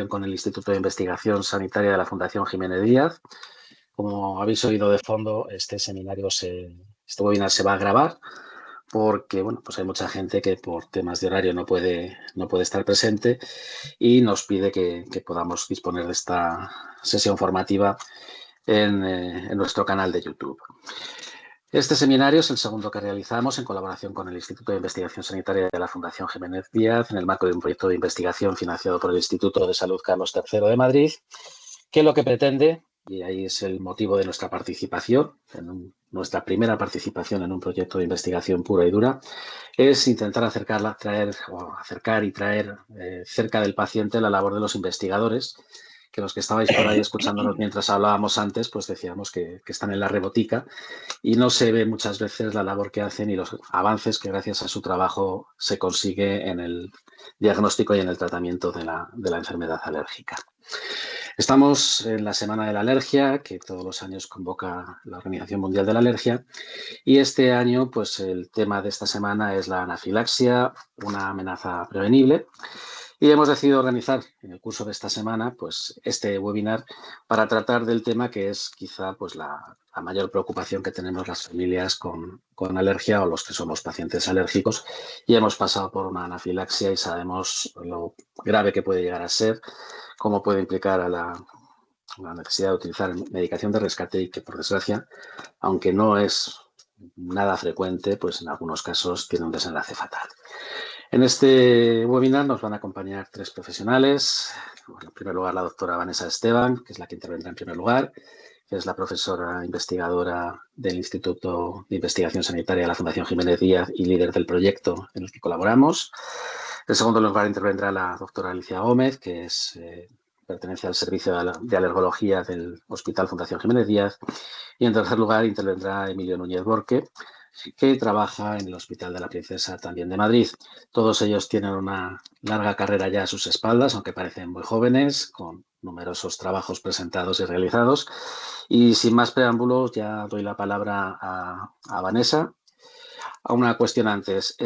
con el Instituto de Investigación Sanitaria de la Fundación Jiménez Díaz. Como habéis oído de fondo, este webinar se va a grabar porque bueno, pues hay mucha gente que por temas de horario no puede estar presente y nos pide que podamos disponer de esta sesión formativa en nuestro canal de YouTube. Este seminario es el segundo que realizamos en colaboración con el Instituto de Investigación Sanitaria de la Fundación Jiménez Díaz en el marco de un proyecto de investigación financiado por el Instituto de Salud Carlos III de Madrid, que lo que pretende, y ahí es el motivo de nuestra participación, nuestra primera participación en un proyecto de investigación pura y dura, es intentar acercar y traer cerca del paciente la labor de los investigadores, que los que estabais por ahí escuchándonos mientras hablábamos antes, pues decíamos que están en la rebotica y no se ve muchas veces la labor que hacen y los avances que gracias a su trabajo se consigue en el diagnóstico y en el tratamiento de la enfermedad alérgica. Estamos en la Semana de la Alergia, que todos los años convoca la Organización Mundial de la Alergia, y este año, pues el tema de esta semana es la anafilaxia, una amenaza prevenible. Y hemos decidido organizar en el curso de esta semana pues, este webinar para tratar del tema que es quizá pues, la mayor preocupación que tenemos las familias con alergia o los que somos pacientes alérgicos y hemos pasado por una anafilaxia y sabemos lo grave que puede llegar a ser, cómo puede implicar a la necesidad de utilizar medicación de rescate y que, por desgracia, aunque no es nada frecuente, pues en algunos casos tiene un desenlace fatal. En este webinar nos van a acompañar tres profesionales. Bueno, en primer lugar, la doctora Vanessa Esteban, que es la que intervendrá en primer lugar, que es la profesora investigadora del Instituto de Investigación Sanitaria de la Fundación Jiménez Díaz y líder del proyecto en el que colaboramos. En segundo lugar, intervendrá la doctora Alicia Gómez, que pertenece al servicio de alergología del Hospital Fundación Jiménez Díaz. Y en tercer lugar, intervendrá Emilio Núñez Borque, que trabaja en el Hospital de la Princesa también de Madrid. Todos ellos tienen una larga carrera ya a sus espaldas, aunque parecen muy jóvenes, con numerosos trabajos presentados y realizados. Y sin más preámbulos, ya doy la palabra a Vanessa. A una cuestión antes.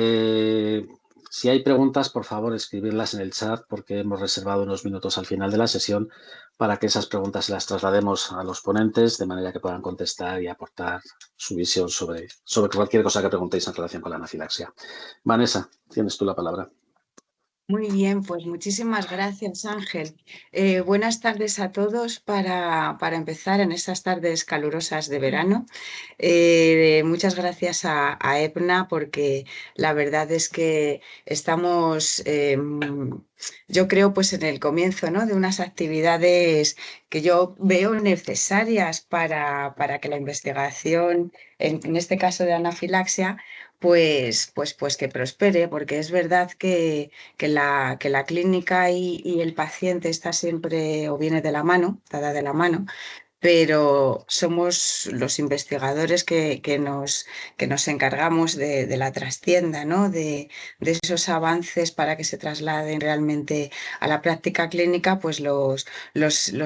Si hay preguntas, por favor, escribirlas en el chat porque hemos reservado unos minutos al final de la sesión para que esas preguntas las traslademos a los ponentes de manera que puedan contestar y aportar su visión sobre cualquier cosa que preguntéis en relación con la anafilaxia. Vanessa, tienes tú la palabra. Muy bien, pues muchísimas gracias, Ángel. Buenas tardes a todos para empezar en estas tardes calurosas de verano. Muchas gracias a EPNA porque la verdad es que estamos, yo creo, pues en el comienzo, ¿no?, de unas actividades que yo veo necesarias para que la investigación, en este caso de anafilaxia, pues que prospere, porque es verdad que la clínica y el paciente está siempre o viene de la mano, dada de la mano, pero somos los investigadores que nos encargamos de la trastienda, ¿no?, de esos avances para que se trasladen realmente a la práctica clínica, pues los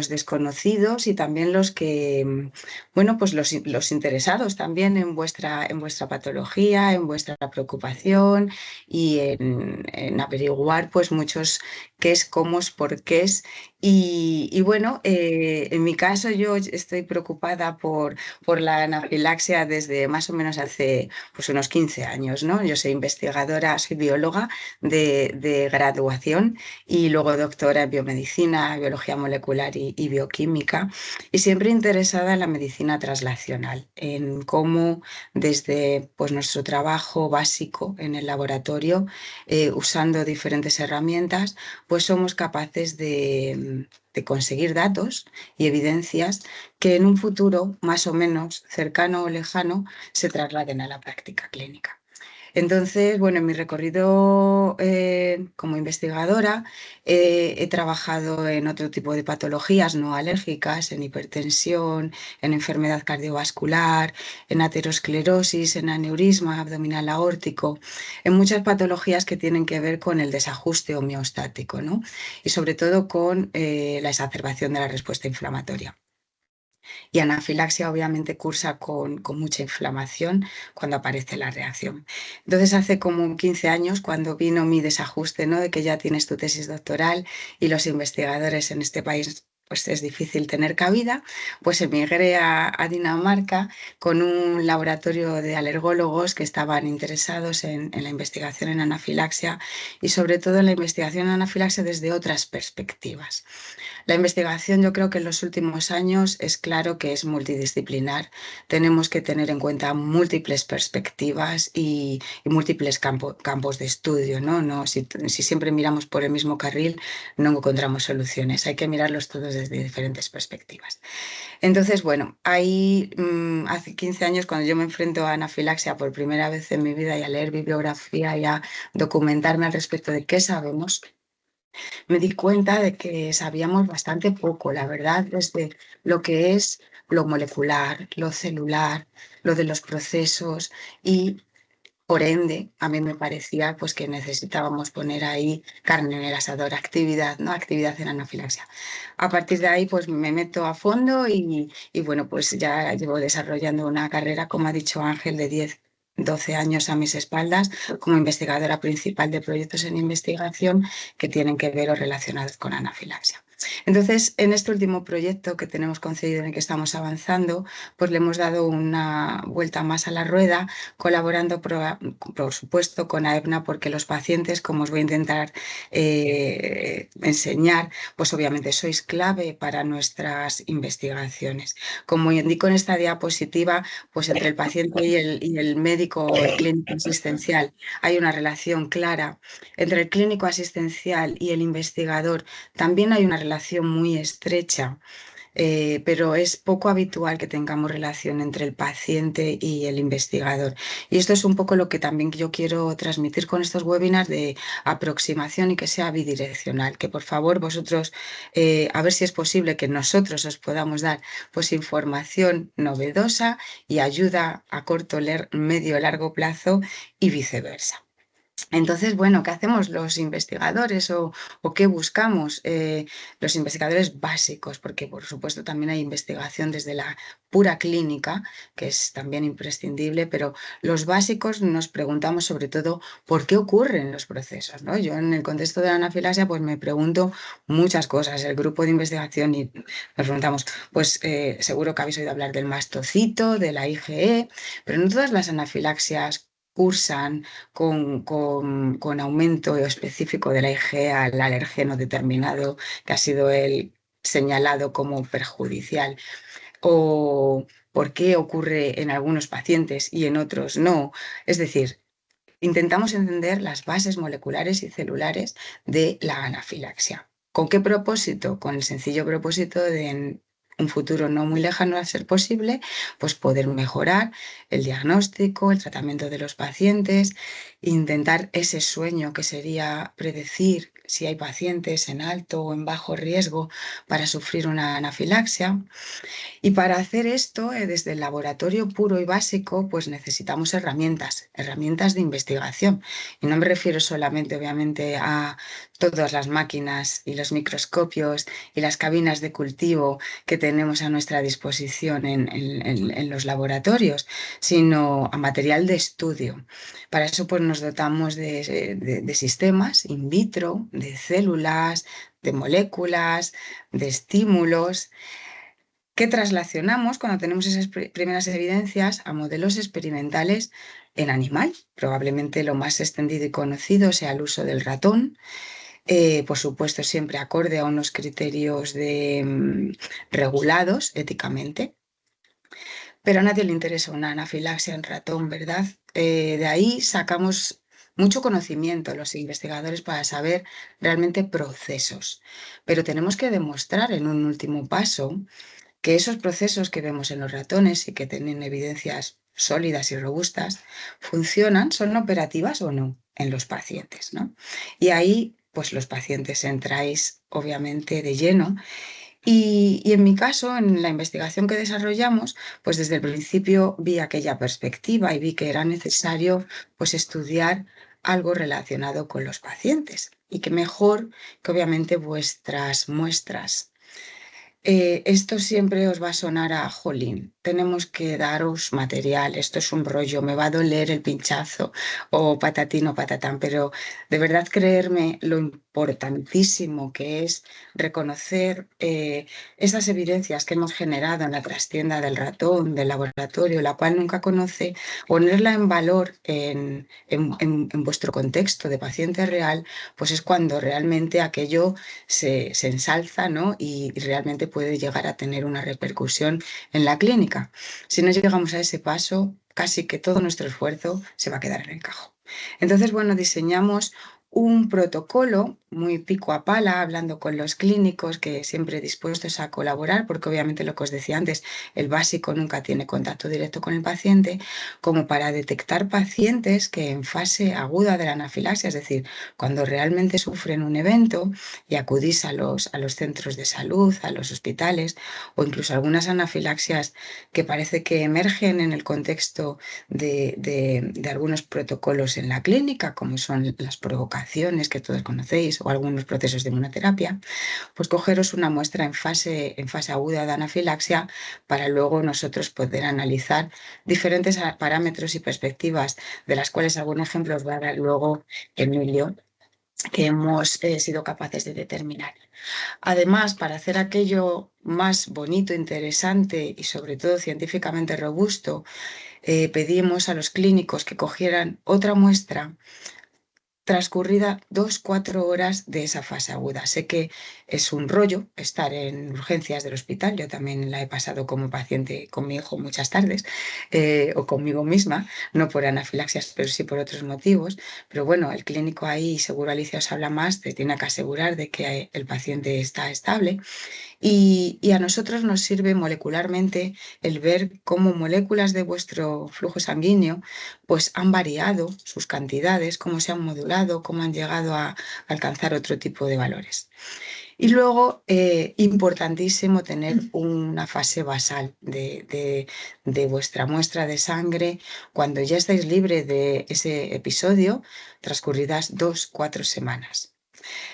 desconocidos y también los que, bueno, pues los interesados también en vuestra patología, en vuestra preocupación y en averiguar pues muchos qué es, cómo es, por qué es. Y bueno, en mi caso yo estoy preocupada por la anafilaxia desde más o menos hace pues unos 15 años, ¿no? Yo soy investigadora, soy bióloga de graduación y luego doctora en biomedicina, biología molecular y bioquímica, y siempre interesada en la medicina translacional, en cómo desde pues, nuestro trabajo básico en el laboratorio, usando diferentes herramientas, pues somos capaces de conseguir datos y evidencias que en un futuro más o menos cercano o lejano se trasladen a la práctica clínica. Entonces, bueno, en mi recorrido como investigadora he trabajado en otro tipo de patologías no alérgicas, en hipertensión, en enfermedad cardiovascular, en aterosclerosis, en aneurisma abdominal aórtico, en muchas patologías que tienen que ver con el desajuste homeostático, ¿no?, y sobre todo con la exacerbación de la respuesta inflamatoria. Y anafilaxia obviamente cursa con mucha inflamación cuando aparece la reacción. Entonces hace como 15 años cuando vino mi desajuste, ¿no? De que ya tienes tu tesis doctoral y los investigadores en este país pues es difícil tener cabida, pues emigré a Dinamarca con un laboratorio de alergólogos que estaban interesados en la investigación en anafilaxia y sobre todo en la investigación en anafilaxia desde otras perspectivas. La investigación yo creo que en los últimos años es claro que es multidisciplinar. Tenemos que tener en cuenta múltiples perspectivas y múltiples campos de estudio, ¿no? Si siempre miramos por el mismo carril, no encontramos soluciones. Hay que mirarlos todos desde diferentes perspectivas. Entonces, bueno, ahí hace 15 años cuando yo me enfrento a anafilaxia por primera vez en mi vida y a leer bibliografía y a documentarme al respecto de qué sabemos, me di cuenta de que sabíamos bastante poco, la verdad, desde lo que es lo molecular, lo celular, lo de los procesos y por ende, a mí me parecía pues, que necesitábamos poner ahí carne en el asador, actividad, ¿no? Actividad en anafilaxia. A partir de ahí, pues me meto a fondo y bueno, pues ya llevo desarrollando una carrera, como ha dicho Ángel, de 10, 12 años a mis espaldas como investigadora principal de proyectos en investigación que tienen que ver o relacionados con anafilaxia. Entonces, en este último proyecto que tenemos concedido en el que estamos avanzando, pues le hemos dado una vuelta más a la rueda colaborando, por supuesto, con AEBNA, porque los pacientes, como os voy a intentar enseñar, pues obviamente sois clave para nuestras investigaciones. Como indico en esta diapositiva, pues entre el paciente y el médico o el clínico asistencial hay una relación clara. Entre el clínico asistencial y el investigador también hay una relación muy estrecha. Pero es poco habitual que tengamos relación entre el paciente y el investigador. Y esto es un poco lo que también yo quiero transmitir con estos webinars de aproximación y que sea bidireccional, que por favor vosotros, a ver si es posible que nosotros os podamos dar pues información novedosa y ayuda a corto, medio, largo plazo y viceversa. Entonces, bueno, ¿qué hacemos los investigadores o qué buscamos? Los investigadores básicos, porque por supuesto también hay investigación desde la pura clínica, que es también imprescindible, pero los básicos nos preguntamos sobre todo por qué ocurren los procesos, ¿no? Yo en el contexto de la anafilaxia pues me pregunto muchas cosas. El grupo de investigación y nos preguntamos, pues seguro que habéis oído hablar del mastocito, de la IgE, pero no todas las anafilaxias cursan con aumento específico de la IgE al alergeno determinado que ha sido el señalado como perjudicial. O por qué ocurre en algunos pacientes y en otros no. Es decir, intentamos entender las bases moleculares y celulares de la anafilaxia. ¿Con qué propósito? Con el sencillo propósito de en un futuro no muy lejano, a ser posible, pues poder mejorar el diagnóstico, el tratamiento de los pacientes, intentar ese sueño que sería predecir si hay pacientes en alto o en bajo riesgo para sufrir una anafilaxia. Y para hacer esto, desde el laboratorio puro y básico, pues necesitamos herramientas de investigación. Y no me refiero solamente, obviamente, a todas las máquinas y los microscopios y las cabinas de cultivo que tenemos a nuestra disposición en los laboratorios, sino a material de estudio. Para eso, pues nos dotamos de sistemas in vitro, de células, de moléculas, de estímulos que traslacionamos cuando tenemos esas primeras evidencias a modelos experimentales en animal. Probablemente lo más extendido y conocido sea el uso del ratón, por supuesto siempre acorde a unos criterios regulados éticamente, pero a nadie le interesa una anafilaxia en ratón, ¿verdad? De ahí sacamos mucho conocimiento los investigadores para saber realmente procesos, pero tenemos que demostrar en un último paso que esos procesos que vemos en los ratones y que tienen evidencias sólidas y robustas funcionan, son operativas o no en los pacientes, ¿no? Y ahí, pues los pacientes entráis obviamente de lleno. Y en mi caso, en la investigación que desarrollamos, pues desde el principio vi aquella perspectiva y vi que era necesario pues estudiar algo relacionado con los pacientes y que mejor que obviamente vuestras muestras Esto siempre os va a sonar a jolín. Tenemos que daros material, esto es un rollo, me va a doler el pinchazo o patatín o patatán, pero de verdad creerme lo importantísimo que es reconocer esas evidencias que hemos generado en la trastienda del ratón, del laboratorio, la cual nunca conoce, ponerla en valor en vuestro contexto de paciente real, pues es cuando realmente aquello se ensalza, ¿no? Y realmente puede llegar a tener una repercusión en la clínica. Si no llegamos a ese paso, casi que todo nuestro esfuerzo se va a quedar en el cajón. Entonces, bueno, diseñamos un protocolo muy pico a pala, hablando con los clínicos que siempre dispuestos a colaborar, porque obviamente lo que os decía antes, el básico nunca tiene contacto directo con el paciente, como para detectar pacientes que en fase aguda de la anafilaxia, es decir, cuando realmente sufren un evento y acudís a los centros de salud, a los hospitales o incluso algunas anafilaxias que parece que emergen en el contexto de algunos protocolos en la clínica, como son las provocaciones que todos conocéis o algunos procesos de inmunoterapia, pues cogeros una muestra en fase aguda de anafilaxia para luego nosotros poder analizar diferentes parámetros y perspectivas, de las cuales algún ejemplo os va a dar luego Emilio, que hemos sido capaces de determinar. Además, para hacer aquello más bonito, interesante y sobre todo científicamente robusto, pedimos a los clínicos que cogieran otra muestra transcurrida 2, 4 horas de esa fase aguda. Sé que es un rollo estar en urgencias del hospital, yo también la he pasado como paciente con mi hijo muchas tardes, o conmigo misma, no por anafilaxias, pero sí por otros motivos. Pero bueno, el clínico ahí, seguro Alicia os habla más, te tiene que asegurar de que el paciente está estable. Y a nosotros nos sirve molecularmente el ver cómo moléculas de vuestro flujo sanguíneo pues han variado sus cantidades, cómo se han modulado, cómo han llegado a alcanzar otro tipo de valores. Y luego, importantísimo tener una fase basal de vuestra muestra de sangre cuando ya estáis libre de ese episodio, transcurridas 2, 4 semanas.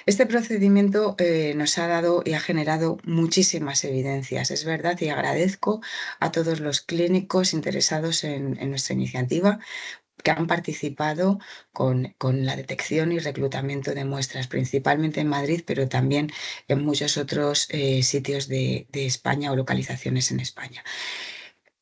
Este procedimiento nos ha dado y ha generado muchísimas evidencias, es verdad, y agradezco a todos los clínicos interesados en nuestra iniciativa que han participado con la detección y reclutamiento de muestras, principalmente en Madrid, pero también en muchos otros sitios de España o localizaciones en España.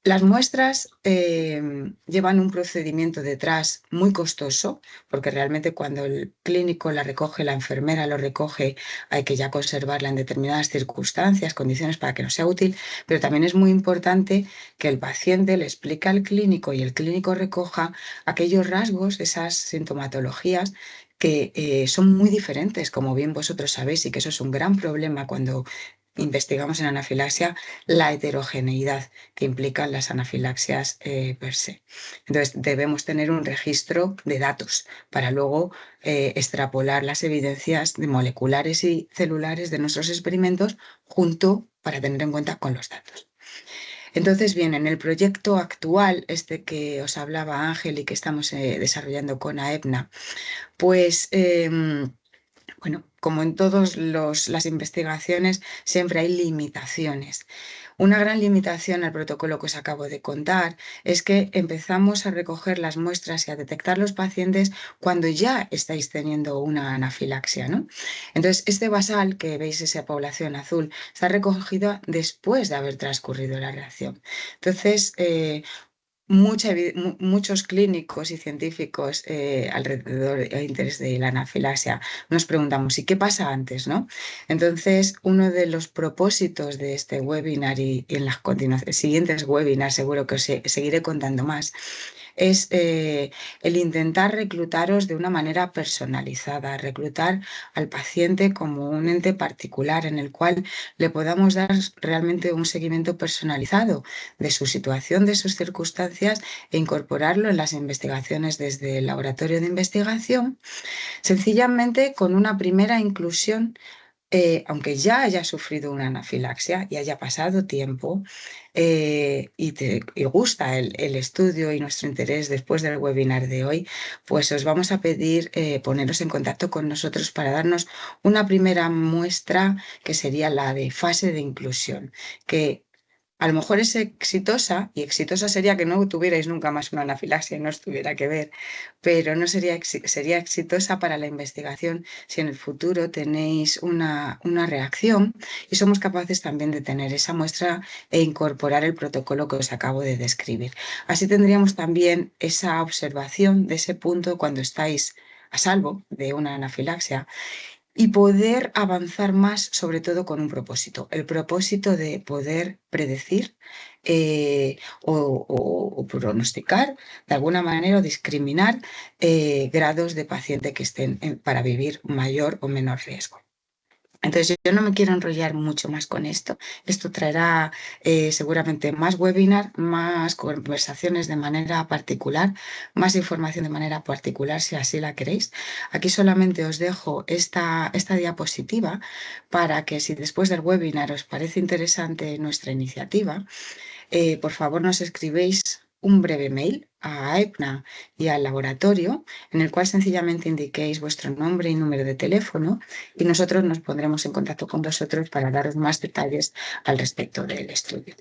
Las muestras llevan un procedimiento detrás muy costoso, porque realmente cuando el clínico la recoge, la enfermera lo recoge, hay que ya conservarla en determinadas circunstancias, condiciones para que no sea útil, pero también es muy importante que el paciente le explique al clínico y el clínico recoja aquellos rasgos, esas sintomatologías que son muy diferentes, como bien vosotros sabéis, y que eso es un gran problema cuando investigamos en anafilaxia, la heterogeneidad que implican las anafilaxias per se. Entonces, debemos tener un registro de datos para luego extrapolar las evidencias de moleculares y celulares de nuestros experimentos junto para tener en cuenta con los datos. Entonces, bien, en el proyecto actual, este que os hablaba Ángel y que estamos desarrollando con AEPNA, pues bueno, como en todas las investigaciones, siempre hay limitaciones. Una gran limitación al protocolo que os acabo de contar es que empezamos a recoger las muestras y a detectar los pacientes cuando ya estáis teniendo una anafilaxia, ¿no? Entonces, este basal que veis, esa población azul, está recogido después de haber transcurrido la reacción. Entonces, muchos clínicos y científicos alrededor del interés de la anafilaxia nos preguntamos, ¿y qué pasa antes, no? Entonces, uno de los propósitos de este webinar y en las siguientes webinars, seguro que os seguiré contando más, es el intentar reclutaros de una manera personalizada, reclutar al paciente como un ente particular en el cual le podamos dar realmente un seguimiento personalizado de su situación, de sus circunstancias e incorporarlo en las investigaciones desde el laboratorio de investigación, sencillamente con una primera inclusión aunque ya haya sufrido una anafilaxia y haya pasado tiempo y gusta el estudio y nuestro interés después del webinar de hoy, pues os vamos a pedir poneros en contacto con nosotros para darnos una primera muestra que sería la de fase de inclusión, que a lo mejor es exitosa, y exitosa sería que no tuvierais nunca más una anafilaxia y no os tuviera que ver, pero no sería, sería exitosa para la investigación si en el futuro tenéis una reacción y somos capaces también de tener esa muestra e incorporar el protocolo que os acabo de describir. Así tendríamos también esa observación de ese punto cuando estáis a salvo de una anafilaxia y poder avanzar más, sobre todo con un propósito, el propósito de poder predecir o pronosticar de alguna manera o discriminar grados de paciente que estén para vivir mayor o menor riesgo. Entonces, yo no me quiero enrollar mucho más con esto. Esto traerá seguramente más webinar, más conversaciones de manera particular, más información de manera particular, si así la queréis. Aquí solamente os dejo esta diapositiva para que si después del webinar os parece interesante nuestra iniciativa, por favor nos escribéis un breve mail a AEPNA y al laboratorio en el cual sencillamente indiquéis vuestro nombre y número de teléfono y nosotros nos pondremos en contacto con vosotros para daros más detalles al respecto del estudio.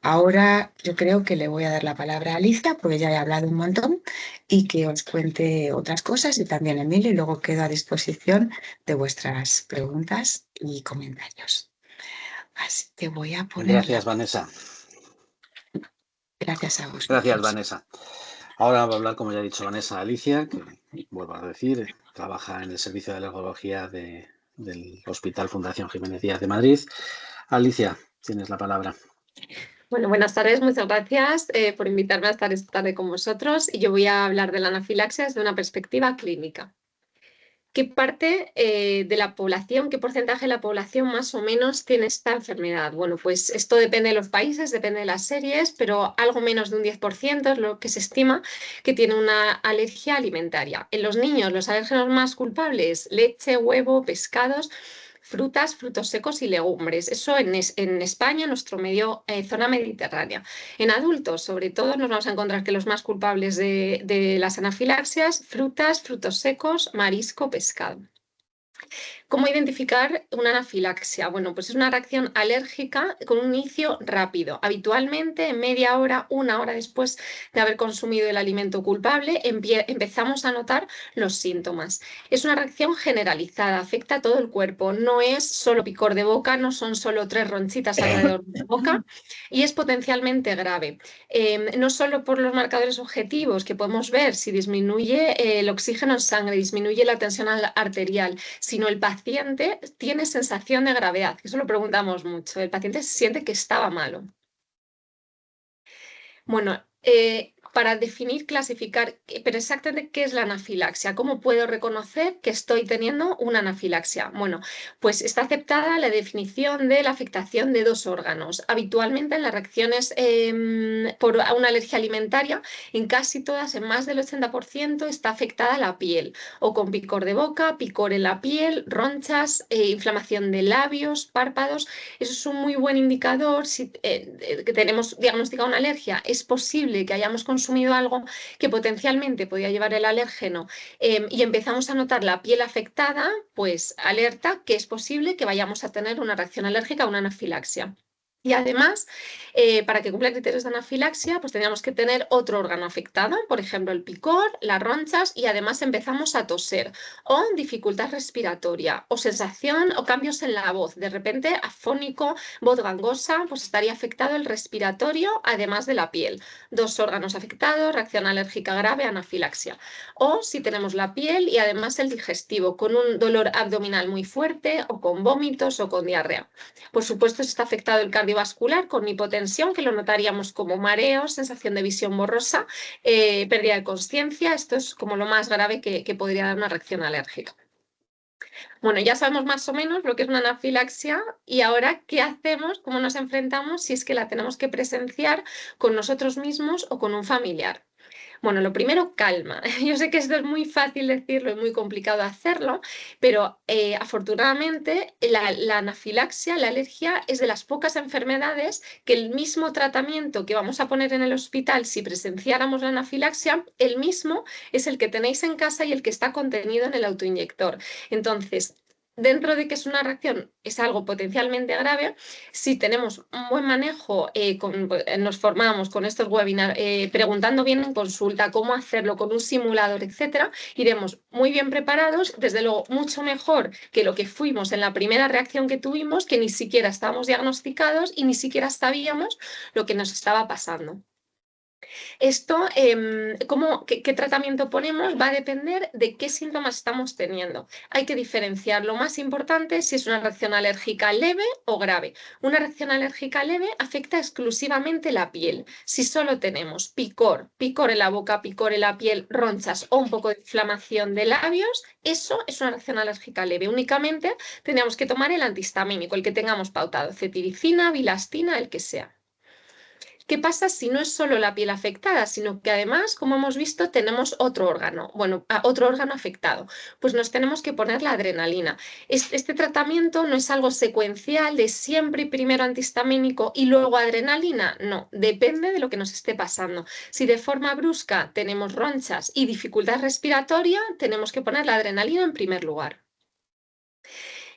Ahora yo creo que le voy a dar la palabra a Alicia porque ya he hablado un montón y que os cuente otras cosas y también Emilio y luego quedo a disposición de vuestras preguntas y comentarios. Así que voy a ponerla. Gracias, Vanessa. Gracias a vosotros. Gracias, Vanessa. Ahora va a hablar, como ya ha dicho Vanessa, Alicia, que vuelvo a decir, trabaja en el servicio de alergología del Hospital Fundación Jiménez Díaz de Madrid. Alicia, tienes la palabra. Bueno, buenas tardes, muchas gracias por invitarme a estar esta tarde con vosotros y yo voy a hablar de la anafilaxia desde una perspectiva clínica. ¿Qué parte de la población, qué porcentaje de la población más o menos tiene esta enfermedad? Bueno, pues esto depende de los países, depende de las series, pero algo menos de un 10% es lo que se estima que tiene una alergia alimentaria. En los niños, los alérgenos más culpables, leche, huevo, pescados, frutas, frutos secos y legumbres. Eso en España, nuestro medio, zona mediterránea. En adultos, sobre todo, nos vamos a encontrar que los más culpables de las anafilaxias, frutas, frutos secos, marisco, pescado. ¿Cómo identificar una anafilaxia? Bueno, pues es una reacción alérgica con un inicio rápido. Habitualmente, media hora, una hora después de haber consumido el alimento culpable, empezamos a notar los síntomas. Es una reacción generalizada, afecta a todo el cuerpo. No es solo picor de boca, no son solo 3 ronchitas alrededor de la boca y es potencialmente grave. No solo por los marcadores objetivos que podemos ver si disminuye el oxígeno en sangre, disminuye la tensión arterial, sino el paciente tiene sensación de gravedad, que eso lo preguntamos mucho. El paciente se siente que estaba malo. Bueno, para definir, clasificar, pero exactamente qué es la anafilaxia, cómo puedo reconocer que estoy teniendo una anafilaxia. Bueno, pues está aceptada la definición de la afectación de 2 órganos. Habitualmente en las reacciones por una alergia alimentaria, en casi todas, en más del 80%, está afectada la piel, o con picor de boca, picor en la piel, ronchas, inflamación de labios, párpados. Eso es un muy buen indicador si que tenemos diagnosticada una alergia. Es posible que hayamos consumido algo que potencialmente podía llevar el alérgeno y empezamos a notar la piel afectada, pues alerta que es posible que vayamos a tener una reacción alérgica o una anafilaxia. Y además, para que cumpla criterios de anafilaxia, pues tendríamos que tener otro órgano afectado, por ejemplo, el picor, las ronchas, y además empezamos a toser o dificultad respiratoria o sensación o cambios en la voz. De repente, afónico, voz gangosa, pues estaría afectado el respiratorio, además de la piel. 2 órganos afectados, reacción alérgica grave, anafilaxia. O si tenemos la piel y además el digestivo, con un dolor abdominal muy fuerte o con vómitos o con diarrea. Por supuesto, está afectado el cardiovascular con hipotensión, que lo notaríamos como mareos, sensación de visión borrosa, pérdida de consciencia. Esto es como lo más grave que podría dar una reacción alérgica. Bueno, ya sabemos más o menos lo que es una anafilaxia y ahora, ¿qué hacemos? ¿Cómo nos enfrentamos si es que la tenemos que presenciar con nosotros mismos o con un familiar? Bueno, lo primero, calma. Yo sé que esto es muy fácil decirlo y muy complicado hacerlo, pero afortunadamente la anafilaxia, la alergia, es de las pocas enfermedades que el mismo tratamiento que vamos a poner en el hospital si presenciáramos la anafilaxia, el mismo es el que tenéis en casa y el que está contenido en el autoinyector. Entonces, dentro de que es una reacción, es algo potencialmente grave, si tenemos un buen manejo, nos formamos con estos webinars, preguntando bien en consulta cómo hacerlo con un simulador, etcétera, iremos muy bien preparados, desde luego mucho mejor que lo que fuimos en la primera reacción que tuvimos, que ni siquiera estábamos diagnosticados y ni siquiera sabíamos lo que nos estaba pasando. Esto, ¿qué tratamiento ponemos? Va a depender de qué síntomas estamos teniendo. Hay que diferenciar. Lo más importante si es una reacción alérgica leve o grave. Una reacción alérgica leve afecta exclusivamente la piel. Si solo tenemos picor en la boca, picor en la piel, ronchas o un poco de inflamación de labios, eso es una reacción alérgica leve. Únicamente tendríamos que tomar el antihistamínico, el que tengamos pautado, cetiricina, bilastina, el que sea. ¿Qué pasa si no es solo la piel afectada, sino que además, como hemos visto, tenemos otro órgano, otro órgano afectado? Pues nos tenemos que poner la adrenalina. Este tratamiento no es algo secuencial de siempre primero antihistamínico y luego adrenalina, no, depende de lo que nos esté pasando. Si de forma brusca tenemos ronchas y dificultad respiratoria, tenemos que poner la adrenalina en primer lugar.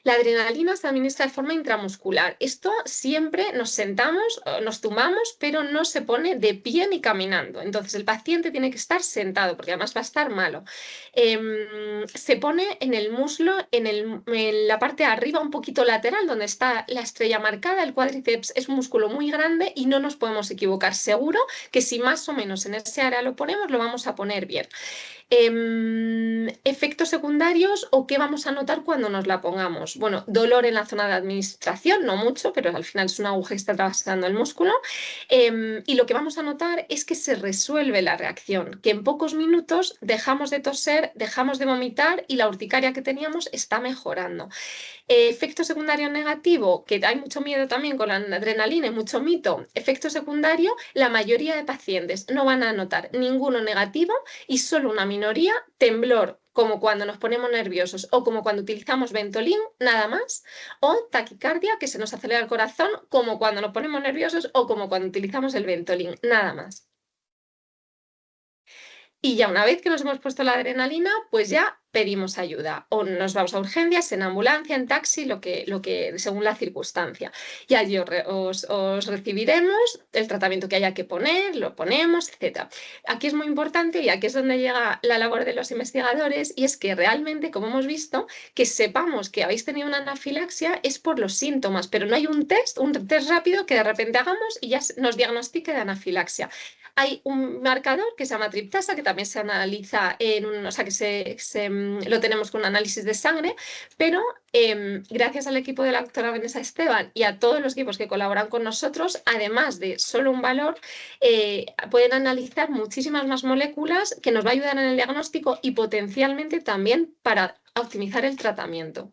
La adrenalina se administra de forma intramuscular. Esto siempre nos sentamos, nos tumbamos, pero no se pone de pie ni caminando. Entonces el paciente tiene que estar sentado porque además va a estar malo. Se pone en el muslo, en la parte de arriba, un poquito lateral, donde está la estrella marcada. El cuádriceps es un músculo muy grande y no nos podemos equivocar. Seguro que si más o menos en ese área lo ponemos, lo vamos a poner bien. Efectos secundarios o qué vamos a notar cuando nos la pongamos. Bueno, dolor en la zona de administración, no mucho, pero al final es una aguja que está atravesando el músculo. Y lo que vamos a notar es que se resuelve la reacción, que en pocos minutos dejamos de toser, dejamos de vomitar y la urticaria que teníamos está mejorando. Efecto secundario negativo, que hay mucho miedo también con la adrenalina y mucho mito. Efecto secundario, la mayoría de pacientes no van a notar ninguno negativo y solo una minoría, temblor, como cuando nos ponemos nerviosos o como cuando utilizamos Ventolin, nada más, o taquicardia, que se nos acelera el corazón, como cuando nos ponemos nerviosos o como cuando utilizamos el Ventolin, nada más. Y ya una vez que nos hemos puesto la adrenalina, pues ya pedimos ayuda o nos vamos a urgencias, en ambulancia, en taxi, lo que según la circunstancia. Y allí os recibiremos el tratamiento que haya que poner, lo ponemos, etc. Aquí es muy importante y aquí es donde llega la labor de los investigadores y es que realmente, como hemos visto, que sepamos que habéis tenido una anafilaxia es por los síntomas, pero no hay un test rápido que de repente hagamos y ya nos diagnostique de anafilaxia. Hay un marcador que se llama triptasa, que también se analiza o sea, que lo tenemos con un análisis de sangre, pero gracias al equipo de la doctora Vanessa Esteban y a todos los equipos que colaboran con nosotros, además de solo un valor, pueden analizar muchísimas más moléculas que nos va a ayudar en el diagnóstico y potencialmente también para optimizar el tratamiento.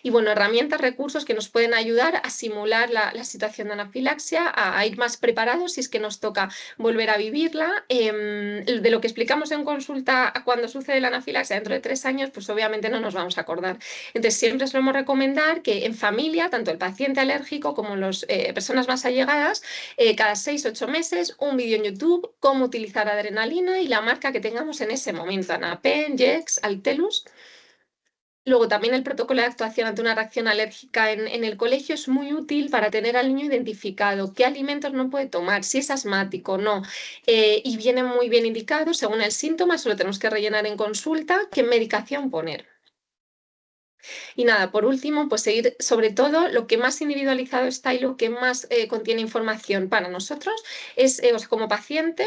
Y bueno, herramientas, recursos que nos pueden ayudar a simular la situación de anafilaxia, a ir más preparados si es que nos toca volver a vivirla. De lo que explicamos en consulta cuando sucede la anafilaxia dentro de 3 años, pues obviamente no nos vamos a acordar. Entonces siempre solemos recomendar que en familia, tanto el paciente alérgico como las personas más allegadas, cada 6-8 meses, un vídeo en YouTube, cómo utilizar adrenalina y la marca que tengamos en ese momento, Anapen, Jex, Altelus. Luego también el protocolo de actuación ante una reacción alérgica en el colegio es muy útil para tener al niño identificado qué alimentos no puede tomar, si es asmático o no, y viene muy bien indicado según el síntoma, solo tenemos que rellenar en consulta qué medicación poner. Y nada, por último, pues seguir sobre todo lo que más individualizado está y lo que más contiene información para nosotros es, o sea, como paciente,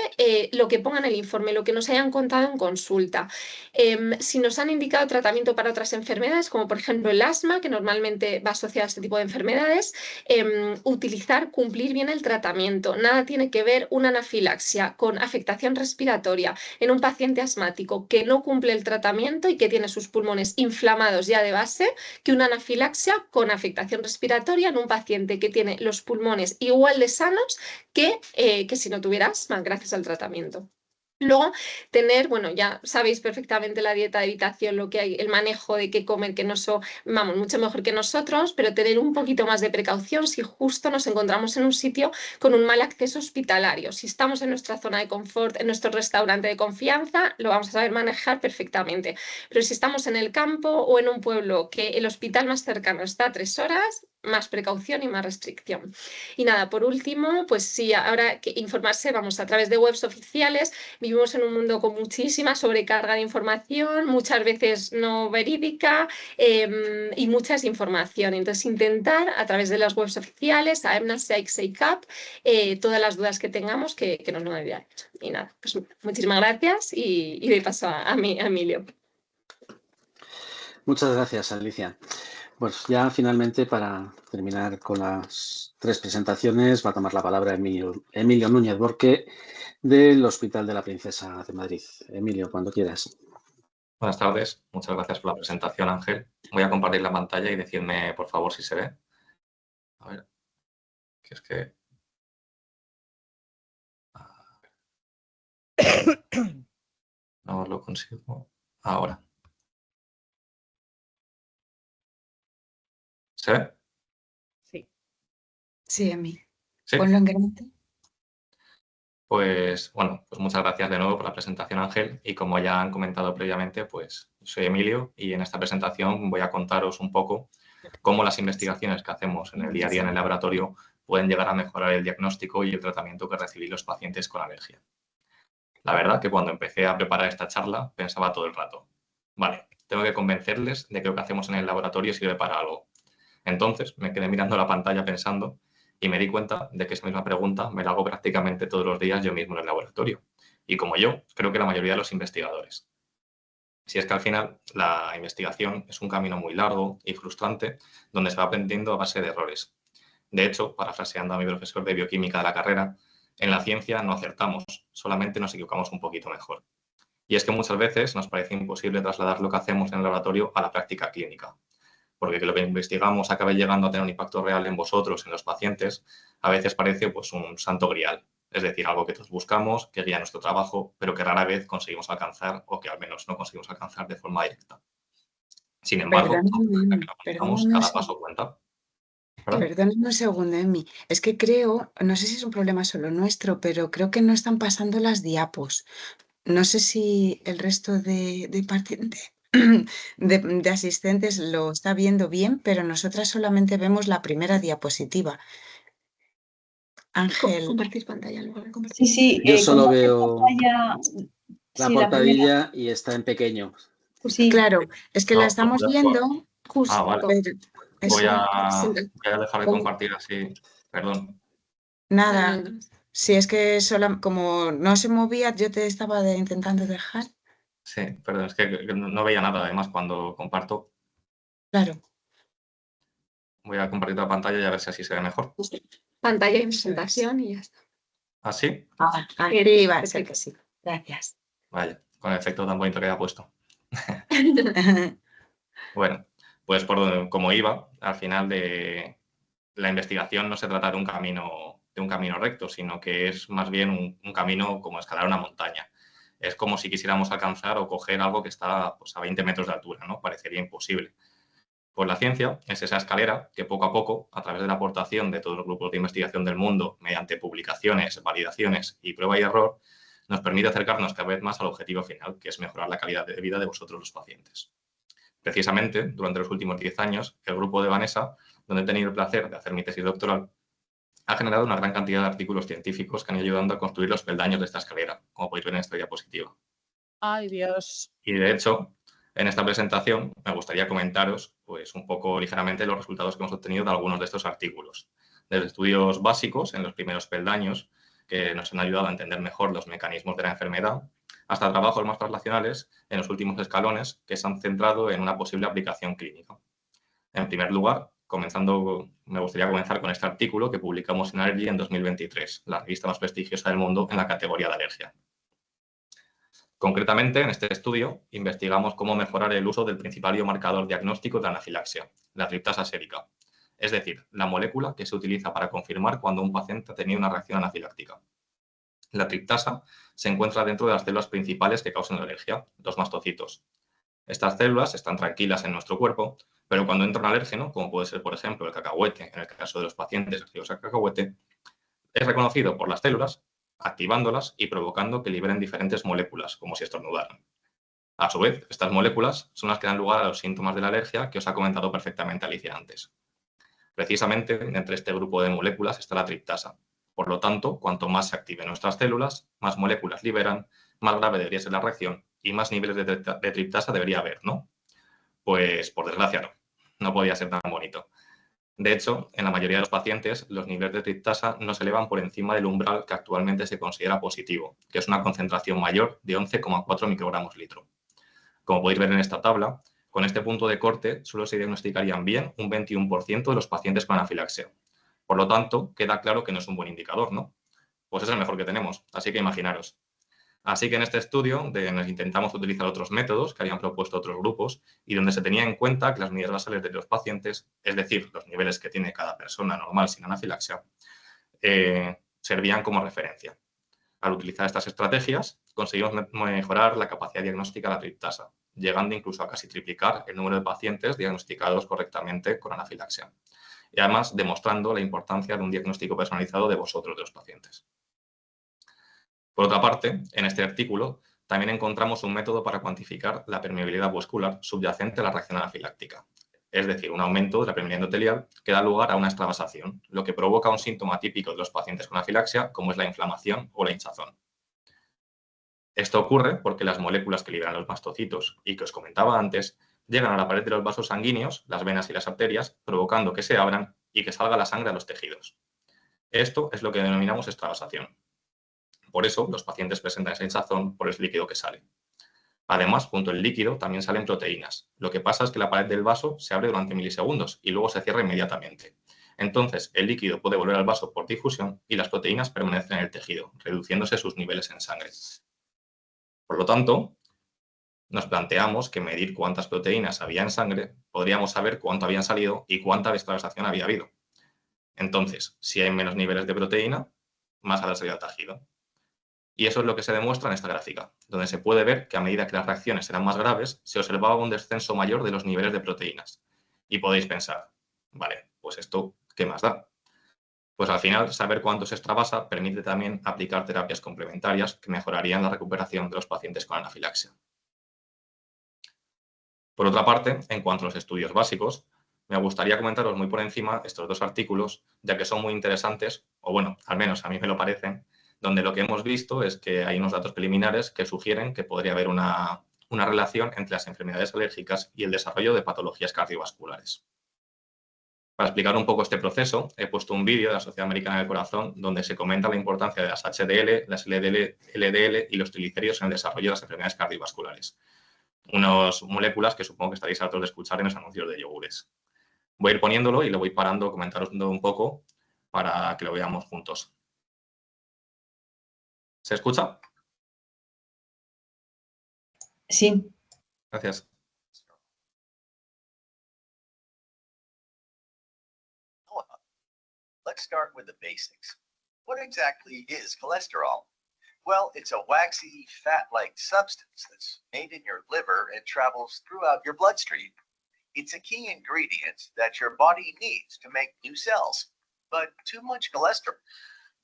lo que ponga en el informe, lo que nos hayan contado en consulta. Si nos han indicado tratamiento para otras enfermedades, como por ejemplo el asma, que normalmente va asociado a este tipo de enfermedades, cumplir bien el tratamiento. Nada tiene que ver una anafilaxia con afectación respiratoria en un paciente asmático que no cumple el tratamiento y que tiene sus pulmones inflamados ya de base, que una anafilaxia con afectación respiratoria en un paciente que tiene los pulmones igual de sanos que si no tuviera asma, gracias al tratamiento. Luego, tener, bueno, ya sabéis perfectamente la dieta de evitación, lo que hay, el manejo de qué comer, que no vamos, mucho mejor que nosotros, pero tener un poquito más de precaución si justo nos encontramos en un sitio con un mal acceso hospitalario. Si estamos en nuestra zona de confort, en nuestro restaurante de confianza, lo vamos a saber manejar perfectamente. Pero si estamos en el campo o en un pueblo que el hospital más cercano está a 3 horas, más precaución y más restricción. Y nada, por último, pues sí, ahora que informarse, vamos, a través de webs oficiales. Vivimos en un mundo con muchísima sobrecarga de información, muchas veces no verídica y mucha desinformación. Entonces, intentar a través de las webs oficiales, AEMNA, SEIC, SEICAP, todas las dudas que tengamos que nos lo ayuden. Y nada, pues muchísimas gracias y doy paso a Emilio. Muchas gracias, Alicia. Pues ya finalmente, para terminar con las 3 presentaciones, va a tomar la palabra Emilio Núñez Borque, del Hospital de la Princesa de Madrid. Emilio, cuando quieras. Buenas tardes, muchas gracias por la presentación, Ángel. Voy a compartir la pantalla y decirme, por favor, si se ve. A ver, que es que... No lo consigo. Ahora. ¿Se ve? Sí. Sí, Emi. ¿Sí? Ponlo en grande. Pues bueno, pues muchas gracias de nuevo por la presentación, Ángel. Y como ya han comentado previamente, pues soy Emilio y en esta presentación voy a contaros un poco cómo las investigaciones que hacemos en el día a día en el laboratorio pueden llegar a mejorar el diagnóstico y el tratamiento que reciben los pacientes con alergia. La verdad que cuando empecé a preparar esta charla pensaba todo el rato, vale, tengo que convencerles de que lo que hacemos en el laboratorio sirve para algo. Entonces me quedé mirando la pantalla pensando y me di cuenta de que esa misma pregunta me la hago prácticamente todos los días yo mismo en el laboratorio. Y como yo, creo que la mayoría de los investigadores. Si es que al final la investigación es un camino muy largo y frustrante donde se va aprendiendo a base de errores. De hecho, parafraseando a mi profesor de bioquímica de la carrera, en la ciencia no acertamos, solamente nos equivocamos un poquito mejor. Y es que muchas veces nos parece imposible trasladar lo que hacemos en el laboratorio a la práctica clínica, porque que lo que investigamos acabe llegando a tener un impacto real en vosotros, en los pacientes, a veces parece pues un santo grial. Es decir, algo que todos buscamos, que guía nuestro trabajo, pero que rara vez conseguimos alcanzar o que al menos no conseguimos alcanzar de forma directa. Sin embargo, cada paso cuenta. Perdóname un segundo, Emi. Es que creo, no sé si es un problema solo nuestro, pero creo que no están pasando las diapos. No sé si el resto de asistentes lo está viendo bien, pero nosotras solamente vemos la primera diapositiva. Ángel. Compartir pantalla luego. Sí, Yo solo comparte veo pantalla, la sí, portadilla y está en pequeño. Pues sí. Claro, es que No, la estamos pues viendo justo. Ah, vale. pero Voy eso, a dejar de compartir así. Perdón. nada, si es que como no se movía, yo te estaba intentando dejar. Sí, perdón, es que no veía nada además cuando comparto. Claro. Voy a compartir la pantalla y a ver si así se ve mejor. Pantalla y presentación y ya está. ¿Así? Aquí va a ser que sí. Gracias. Vale, con el efecto tan bonito que había puesto. Bueno, pues como iba, al final de la investigación no se trata de un camino recto, sino que es más bien un camino como escalar una montaña. Es como si quisiéramos alcanzar o coger algo que está pues, a 20 metros de altura, ¿no? Parecería imposible. Pues la ciencia es esa escalera que poco a poco, a través de la aportación de todos los grupos de investigación del mundo, mediante publicaciones, validaciones y prueba y error, nos permite acercarnos cada vez más al objetivo final, que es mejorar la calidad de vida de vosotros los pacientes. Precisamente, durante los últimos 10 años, el grupo de Vanessa, donde he tenido el placer de hacer mi tesis doctoral, ha generado una gran cantidad de artículos científicos que han ido ayudando a construir los peldaños de esta escalera, como podéis ver en esta diapositiva. ¡Ay, Dios! Y de hecho, en esta presentación me gustaría comentaros pues, un poco ligeramente los resultados que hemos obtenido de algunos de estos artículos. Desde estudios básicos en los primeros peldaños, que nos han ayudado a entender mejor los mecanismos de la enfermedad, hasta trabajos más translacionales en los últimos escalones que se han centrado en una posible aplicación clínica. En primer lugar, me gustaría comenzar con este artículo que publicamos en Allergy en 2023, la revista más prestigiosa del mundo en la categoría de alergia. Concretamente, en este estudio, investigamos cómo mejorar el uso del principal biomarcador diagnóstico de anafilaxia, la triptasa sérica, es decir, la molécula que se utiliza para confirmar cuando un paciente ha tenido una reacción anafiláctica. La triptasa se encuentra dentro de las células principales que causan la alergia, los mastocitos. Estas células están tranquilas en nuestro cuerpo, pero cuando entra un alérgeno, como puede ser, por ejemplo, el cacahuete, en el caso de los pacientes alérgicos al cacahuete, es reconocido por las células, activándolas y provocando que liberen diferentes moléculas, como si estornudaran. A su vez, estas moléculas son las que dan lugar a los síntomas de la alergia que os ha comentado perfectamente Alicia antes. Precisamente, entre este grupo de moléculas está la triptasa. Por lo tanto, cuanto más se activen nuestras células, más moléculas liberan, más grave debería ser la reacción y más niveles de triptasa debería haber, ¿no? Pues, por desgracia, no. No podía ser tan bonito. De hecho, en la mayoría de los pacientes, los niveles de triptasa no se elevan por encima del umbral que actualmente se considera positivo, que es una concentración mayor de 11,4 microgramos litro. Como podéis ver en esta tabla, con este punto de corte solo se diagnosticarían bien un 21% de los pacientes con anafilaxia. Por lo tanto, queda claro que no es un buen indicador, ¿no? Pues es el mejor que tenemos, así que imaginaros. Así que en este estudio nos intentamos utilizar otros métodos que habían propuesto otros grupos y donde se tenía en cuenta que las unidades basales de los pacientes, es decir, los niveles que tiene cada persona normal sin anafilaxia, servían como referencia. Al utilizar estas estrategias, conseguimos mejorar la capacidad diagnóstica de la triptasa, llegando incluso a casi triplicar el número de pacientes diagnosticados correctamente con anafilaxia. Y además demostrando la importancia de un diagnóstico personalizado de vosotros, de los pacientes. Por otra parte, en este artículo también encontramos un método para cuantificar la permeabilidad vascular subyacente a la reacción anafiláctica, es decir, un aumento de la permeabilidad endotelial que da lugar a una extravasación, lo que provoca un síntoma típico de los pacientes con anafilaxia, como es la inflamación o la hinchazón. Esto ocurre porque las moléculas que liberan los mastocitos y que os comentaba antes llegan a la pared de los vasos sanguíneos, las venas y las arterias, provocando que se abran y que salga la sangre a los tejidos. Esto es lo que denominamos extravasación. Por eso, los pacientes presentan esa hinchazón por el líquido que sale. Además, junto al líquido también salen proteínas. Lo que pasa es que la pared del vaso se abre durante milisegundos y luego se cierra inmediatamente. Entonces, el líquido puede volver al vaso por difusión y las proteínas permanecen en el tejido, reduciéndose sus niveles en sangre. Por lo tanto, nos planteamos que medir cuántas proteínas había en sangre, podríamos saber cuánto habían salido y cuánta extravasación había habido. Entonces, si hay menos niveles de proteína, más habrá salido al tejido. Y eso es lo que se demuestra en esta gráfica, donde se puede ver que a medida que las reacciones eran más graves, se observaba un descenso mayor de los niveles de proteínas. Y podéis pensar, vale, pues esto, ¿qué más da? Pues al final, saber cuánto se extravasa permite también aplicar terapias complementarias que mejorarían la recuperación de los pacientes con anafilaxia. Por otra parte, en cuanto a los estudios básicos, me gustaría comentaros muy por encima estos dos artículos, ya que son muy interesantes, o bueno, al menos a mí me lo parecen, donde lo que hemos visto es que hay unos datos preliminares que sugieren que podría haber una relación entre las enfermedades alérgicas y el desarrollo de patologías cardiovasculares. Para explicar un poco este proceso, he puesto un vídeo de la Sociedad Americana del Corazón donde se comenta la importancia de las HDL, las LDL y los triglicéridos en el desarrollo de las enfermedades cardiovasculares. Unas moléculas que supongo que estaréis hartos de escuchar en los anuncios de yogures. Voy a ir poniéndolo y lo voy parando, comentaros un poco para que lo veamos juntos. ¿Se escucha? Sí. Gracias. Let's start with the basics. What exactly is cholesterol? Well, it's a waxy, fat-like substance that's made in your liver and travels throughout your bloodstream. It's a key ingredient that your body needs to make new cells, but too much cholesterol.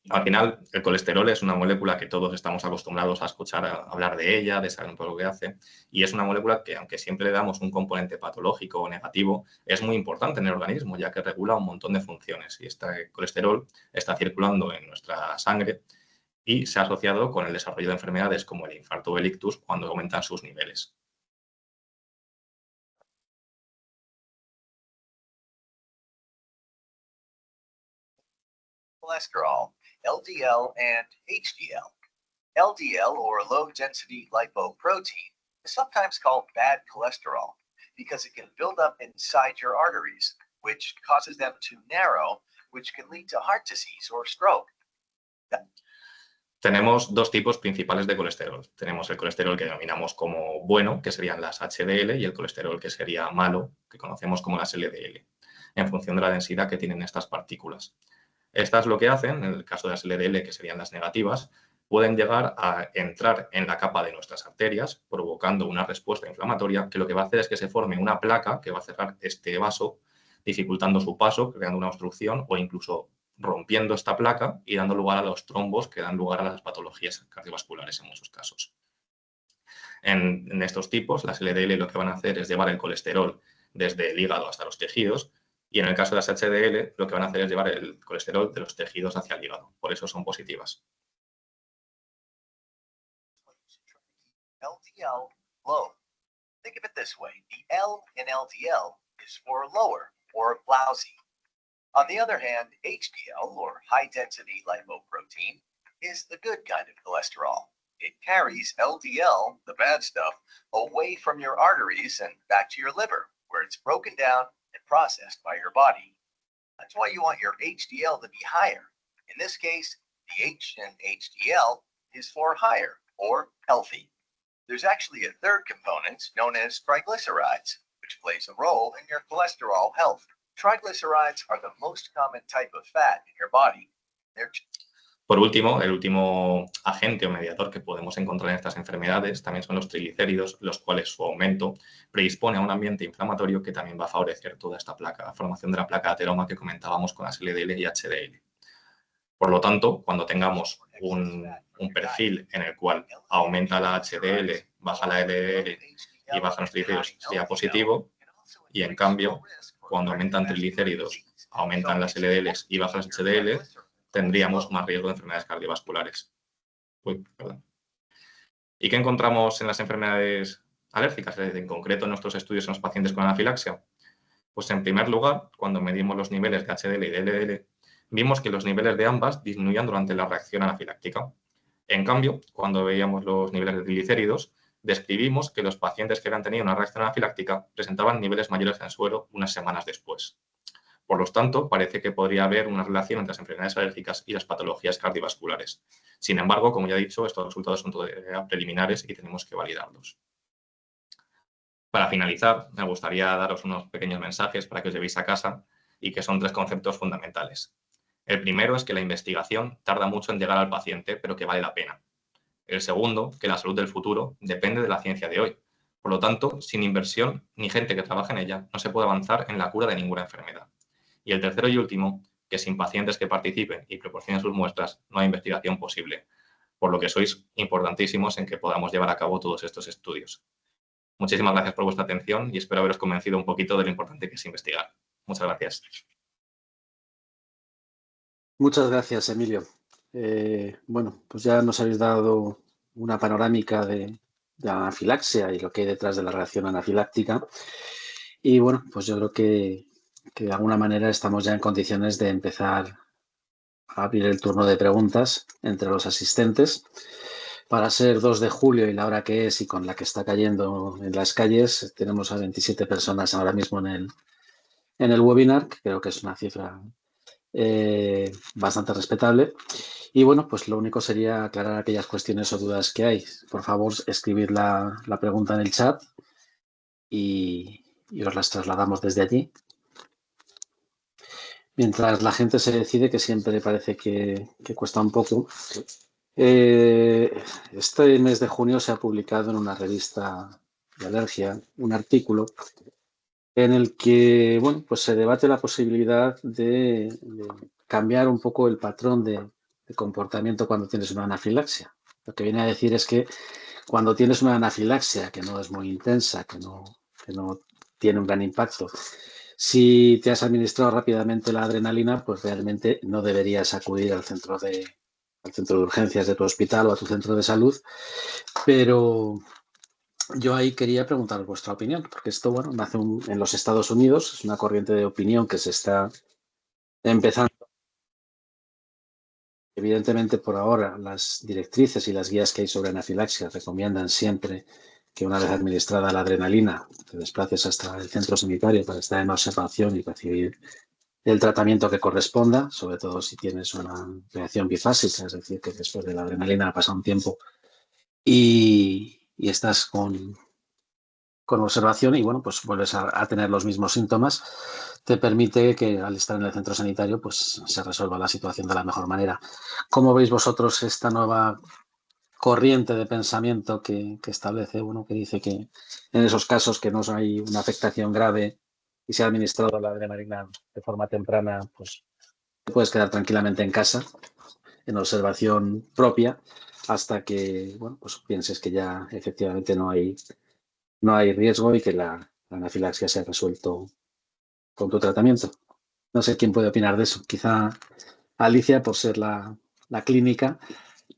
Al final, el colesterol es una molécula que todos estamos acostumbrados a escuchar hablar de ella, de saber un poco lo que hace, y es una molécula que, aunque siempre le damos un componente patológico o negativo, es muy importante en el organismo, ya que regula un montón de funciones. Y este colesterol está circulando en nuestra sangre y se ha asociado con el desarrollo de enfermedades como el infarto o el ictus cuando aumentan sus niveles. Cholesterol, LDL and HDL. LDL, or low-density lipoprotein, is sometimes called bad cholesterol because it can build up inside your arteries, which causes them to narrow, which can lead to heart disease or stroke. Tenemos dos tipos principales de colesterol. Tenemos el colesterol que denominamos como bueno, que serían las HDL, y el colesterol que sería malo, que conocemos como las LDL, en función de la densidad que tienen estas partículas. Estas lo que hacen, en el caso de las LDL, que serían las negativas, pueden llegar a entrar en la capa de nuestras arterias, provocando una respuesta inflamatoria que lo que va a hacer es que se forme una placa que va a cerrar este vaso, dificultando su paso, creando una obstrucción o incluso rompiendo esta placa y dando lugar a los trombos que dan lugar a las patologías cardiovasculares en muchos casos. En estos tipos, las LDL lo que van a hacer es llevar el colesterol desde el hígado hasta los tejidos, y en el caso de las HDL lo que van a hacer es llevar el colesterol de los tejidos hacia el hígado. Por eso son positivas. LDL low. Think of it this way. The L in LDL is for lower or lousy. On the other hand, HDL, or high-density lipoprotein, is the good kind of cholesterol. It carries LDL, the bad stuff, away from your arteries and back to your liver, where it's broken down and processed by your body. That's why you want your HDL to be higher. In this case, the H in HDL is for higher or healthy. There's actually a third component known as triglycerides, which plays a role in your cholesterol health. Triglycerides are the most common type of fat in your body. Por último, el último agente o mediador que podemos encontrar en estas enfermedades también son los triglicéridos, los cuales su aumento predispone a un ambiente inflamatorio que también va a favorecer toda esta placa, la formación de la placa de ateroma que comentábamos con las LDL y HDL. Por lo tanto, cuando tengamos un perfil en el cual aumenta la HDL, baja la LDL y bajan los triglicéridos, sería positivo, y en cambio, cuando aumentan triglicéridos, aumentan las LDLs y bajan las HDL, tendríamos más riesgo de enfermedades cardiovasculares. Perdón. ¿Y qué encontramos en las enfermedades alérgicas, en concreto en nuestros estudios en los pacientes con anafilaxia? Pues en primer lugar, cuando medimos los niveles de HDL y de LDL, vimos que los niveles de ambas disminuían durante la reacción anafiláctica. En cambio, cuando veíamos los niveles de triglicéridos, describimos que los pacientes que habían tenido una reacción anafiláctica presentaban niveles mayores en suero unas semanas después. Por lo tanto, parece que podría haber una relación entre las enfermedades alérgicas y las patologías cardiovasculares. Sin embargo, como ya he dicho, estos resultados son todavía preliminares y tenemos que validarlos. Para finalizar, me gustaría daros unos pequeños mensajes para que os llevéis a casa y que son tres conceptos fundamentales. El primero es que la investigación tarda mucho en llegar al paciente, pero que vale la pena. El segundo, que la salud del futuro depende de la ciencia de hoy. Por lo tanto, sin inversión ni gente que trabaje en ella, no se puede avanzar en la cura de ninguna enfermedad. Y el tercero y último, que sin pacientes que participen y proporcionen sus muestras, no hay investigación posible. Por lo que sois importantísimos en que podamos llevar a cabo todos estos estudios. Muchísimas gracias por vuestra atención y espero haberos convencido un poquito de lo importante que es investigar. Muchas gracias. Muchas gracias, Emilio. Bueno, pues ya nos habéis dado una panorámica de la anafilaxia y lo que hay detrás de la reacción anafiláctica. Y bueno, pues yo creo que de alguna manera estamos ya en condiciones de empezar a abrir el turno de preguntas entre los asistentes. Para ser 2 de julio y la hora que es y con la que está cayendo en las calles, tenemos a 27 personas ahora mismo en el webinar, que creo que es una cifra bastante respetable. Y bueno, pues lo único sería aclarar aquellas cuestiones o dudas que hay. Por favor, escribid la pregunta en el chat y os las trasladamos desde allí. Mientras la gente se decide, que siempre parece que cuesta un poco. Este mes de junio se ha publicado en una revista de alergia un artículo en el que, bueno, pues se debate la posibilidad de cambiar un poco el patrón de comportamiento cuando tienes una anafilaxia. Lo que viene a decir es que cuando tienes una anafilaxia que no es muy intensa, que no tiene un gran impacto, si te has administrado rápidamente la adrenalina, pues realmente no deberías acudir al centro de urgencias de tu hospital o a tu centro de salud. Pero yo ahí quería preguntar vuestra opinión, porque esto, bueno, nace en los Estados Unidos, es una corriente de opinión que se está empezando. Evidentemente, por ahora, las directrices y las guías que hay sobre anafilaxia recomiendan siempre que una vez administrada la adrenalina te desplaces hasta el centro sanitario para estar en observación y recibir el tratamiento que corresponda, sobre todo si tienes una reacción bifásica, es decir, que después de la adrenalina ha pasado un tiempo y estás con con observación y, bueno, pues vuelves a tener los mismos síntomas, te permite que al estar en el centro sanitario pues se resuelva la situación de la mejor manera. ¿Cómo veis vosotros esta nueva corriente de pensamiento que establece, bueno, que dice que en esos casos que no hay una afectación grave y se ha administrado la adrenalina de forma temprana, pues te puedes quedar tranquilamente en casa, en observación propia, hasta que, bueno, pues pienses que ya efectivamente no hay riesgo y que la anafilaxia se ha resuelto con tu tratamiento? No sé quién puede opinar de eso. Quizá Alicia, por ser la clínica.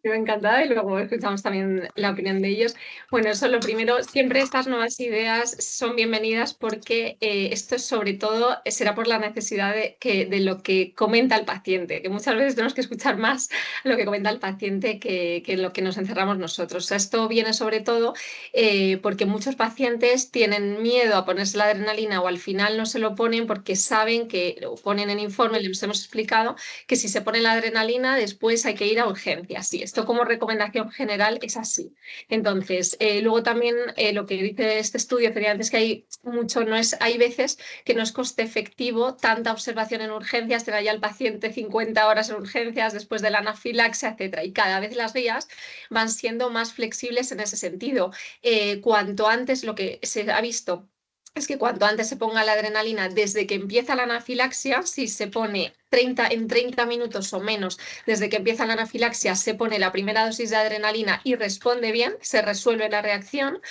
Yo encantada y luego escuchamos también la opinión de ellos. Bueno, eso lo primero, siempre estas nuevas ideas son bienvenidas porque esto es sobre todo, será por la necesidad de lo que comenta el paciente, que muchas veces tenemos que escuchar más lo que comenta el paciente que lo que nos encerramos nosotros. O sea, esto viene sobre todo porque muchos pacientes tienen miedo a ponerse la adrenalina o al final no se lo ponen porque saben que lo ponen en informe, les hemos explicado que si se pone la adrenalina después hay que ir a urgencias. Sí, esto como recomendación general es así. Entonces, luego también lo que dice este estudio, efectivamente, es que hay veces que no es coste efectivo tanta observación en urgencias, tener ya el paciente 50 horas en urgencias después de la anafilaxia, etcétera. Y cada vez las vías van siendo más flexibles en ese sentido. Cuanto antes, lo que se ha visto es que cuanto antes se ponga la adrenalina desde que empieza la anafilaxia, si se pone en 30 minutos o menos desde que empieza la anafilaxia, se pone la primera dosis de adrenalina y responde bien, se resuelve la reacción.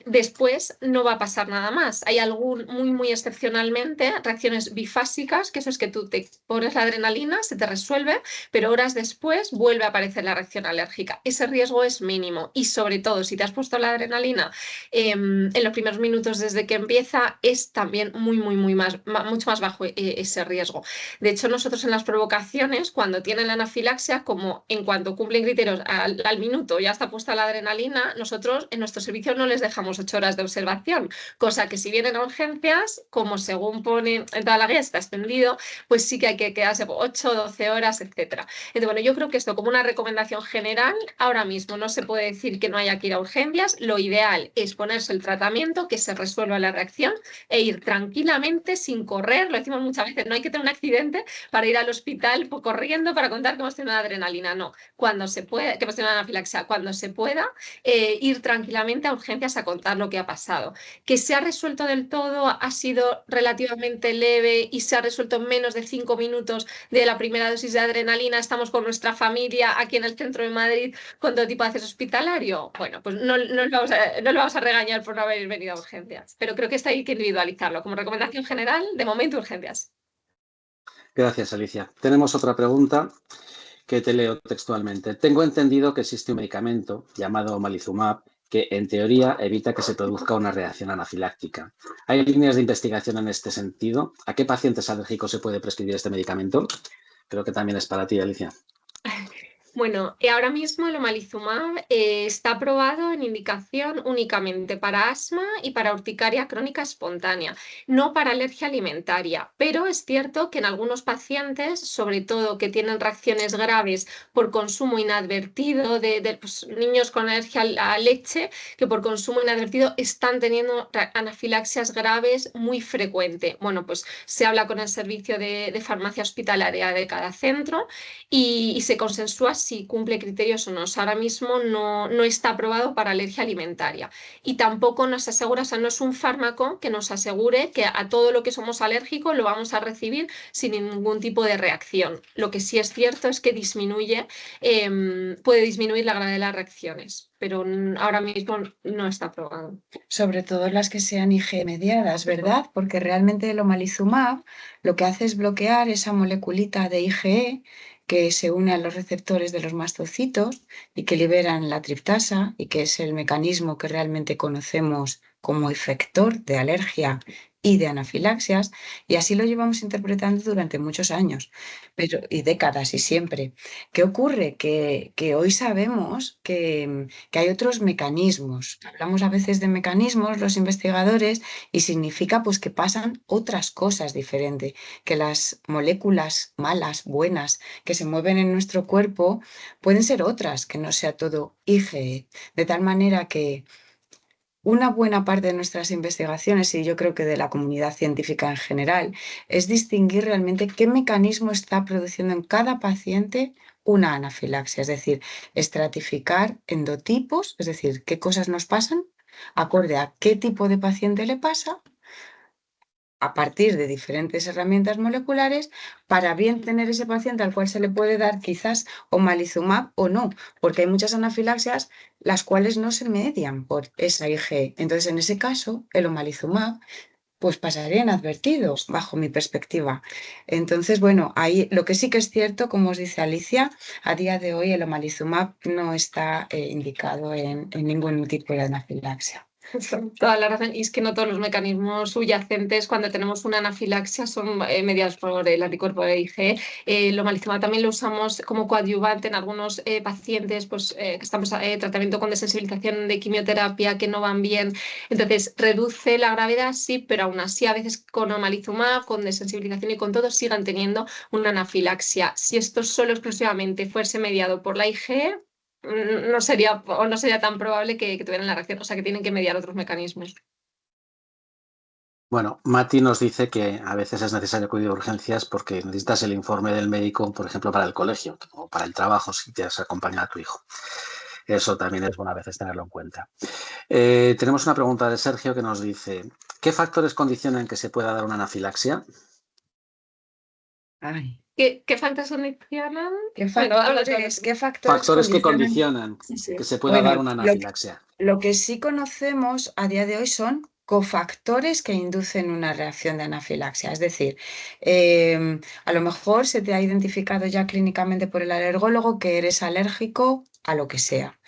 Después no va a pasar nada más. Hay muy excepcionalmente reacciones bifásicas, que eso es que tú te pones la adrenalina, se te resuelve, pero horas después vuelve a aparecer la reacción alérgica. Ese riesgo es mínimo y sobre todo si te has puesto la adrenalina en los primeros minutos desde que empieza es también mucho más bajo ese riesgo. De hecho, nosotros en las provocaciones, cuando tienen la anafilaxia, como en cuanto cumplen criterios al minuto ya está puesta la adrenalina, nosotros en nuestro servicio no les dejamos 8 horas de observación, cosa que si vienen a urgencias, como según pone en toda la guía, está extendido, pues sí que hay que quedarse 8, 12 horas, etcétera. Entonces, bueno, yo creo que esto como una recomendación general, ahora mismo no se puede decir que no haya que ir a urgencias, lo ideal es ponerse el tratamiento, que se resuelva la reacción e ir tranquilamente, sin correr, lo decimos muchas veces, no hay que tener un accidente para ir al hospital corriendo para contar que hemos tenido una adrenalina, no, cuando se pueda, que hemos tenido una anafilaxia, cuando se pueda, ir tranquilamente a urgencias a contar lo que ha pasado. Que se ha resuelto del todo, ha sido relativamente leve y se ha resuelto en menos de 5 minutos de la primera dosis de adrenalina, estamos con nuestra familia aquí en el centro de Madrid con todo tipo de acceso hospitalario. Bueno, pues no le vamos a regañar por no haber venido a urgencias, pero creo que esto hay que individualizarlo. Como recomendación general, de momento urgencias. Gracias, Alicia. Tenemos otra pregunta que te leo textualmente. Tengo entendido que existe un medicamento llamado omalizumab que, en teoría, evita que se produzca una reacción anafiláctica. ¿Hay líneas de investigación en este sentido? ¿A qué pacientes alérgicos se puede prescribir este medicamento? Creo que también es para ti, Alicia. Bueno, ahora mismo el omalizumab está aprobado en indicación únicamente para asma y para urticaria crónica espontánea, no para alergia alimentaria, pero es cierto que en algunos pacientes, sobre todo que tienen reacciones graves por consumo inadvertido de pues, niños con alergia a leche, que por consumo inadvertido están teniendo anafilaxias graves muy frecuente. Bueno, pues se habla con el servicio de farmacia hospitalaria de cada centro y se consensúa si cumple criterios o no. O sea, ahora mismo no está aprobado para alergia alimentaria y tampoco nos asegura, o sea, no es un fármaco que nos asegure que a todo lo que somos alérgicos lo vamos a recibir sin ningún tipo de reacción. Lo que sí es cierto es que puede disminuir la gravedad de las reacciones, pero ahora mismo no está aprobado. Sobre todo las que sean IgE mediadas, ¿verdad? Porque realmente el omalizumab lo que hace es bloquear esa moleculita de IgE que se une a los receptores de los mastocitos y que liberan la triptasa y que es el mecanismo que realmente conocemos como efector de alergia y de anafilaxias, y así lo llevamos interpretando durante muchos años y décadas y siempre. ¿Qué ocurre? Que hoy sabemos que hay otros mecanismos. Hablamos a veces de mecanismos, los investigadores, y significa pues que pasan otras cosas diferentes, que las moléculas malas, buenas, que se mueven en nuestro cuerpo pueden ser otras, que no sea todo IgE, de tal manera que una buena parte de nuestras investigaciones, y yo creo que de la comunidad científica en general, es distinguir realmente qué mecanismo está produciendo en cada paciente una anafilaxia, es decir, estratificar endotipos, es decir, qué cosas nos pasan acorde a qué tipo de paciente le pasa a partir de diferentes herramientas moleculares para bien tener ese paciente al cual se le puede dar quizás omalizumab o no, porque hay muchas anafilaxias las cuales no se median por esa IgE. Entonces, en ese caso, el omalizumab pues pasaría inadvertido, bajo mi perspectiva. Entonces, bueno, ahí lo que sí que es cierto, como os dice Alicia, a día de hoy el omalizumab no está indicado en ningún tipo de anafilaxia. Toda la razón. Y es que no todos los mecanismos subyacentes cuando tenemos una anafilaxia son mediados por el anticuerpo de IgE. El omalizumab también lo usamos como coadyuvante en algunos pacientes pues, que estamos en tratamiento con desensibilización de quimioterapia que no van bien. Entonces, reduce la gravedad, sí, pero aún así a veces con omalizumab, con desensibilización y con todo, sigan teniendo una anafilaxia. Si esto solo exclusivamente fuese mediado por la IgE, no sería tan probable que tuvieran la reacción, o sea que tienen que mediar otros mecanismos. Bueno, Mati nos dice que a veces es necesario acudir a urgencias porque necesitas el informe del médico, por ejemplo, para el colegio o para el trabajo, si te has acompañado a tu hijo. Eso también es bueno a veces tenerlo en cuenta. Tenemos una pregunta de Sergio que nos dice, ¿qué factores condicionan que se pueda dar una anafilaxia? Ay. ¿Qué factores condicionan? ¿Qué Bueno, habla tú. Factores que condicionan Sí. que se pueda Bueno, dar una anafilaxia. lo que sí conocemos a día de hoy son cofactores que inducen una reacción de anafilaxia. Es decir, a lo mejor se te ha identificado ya clínicamente por el alergólogo que eres alérgico a lo que sea.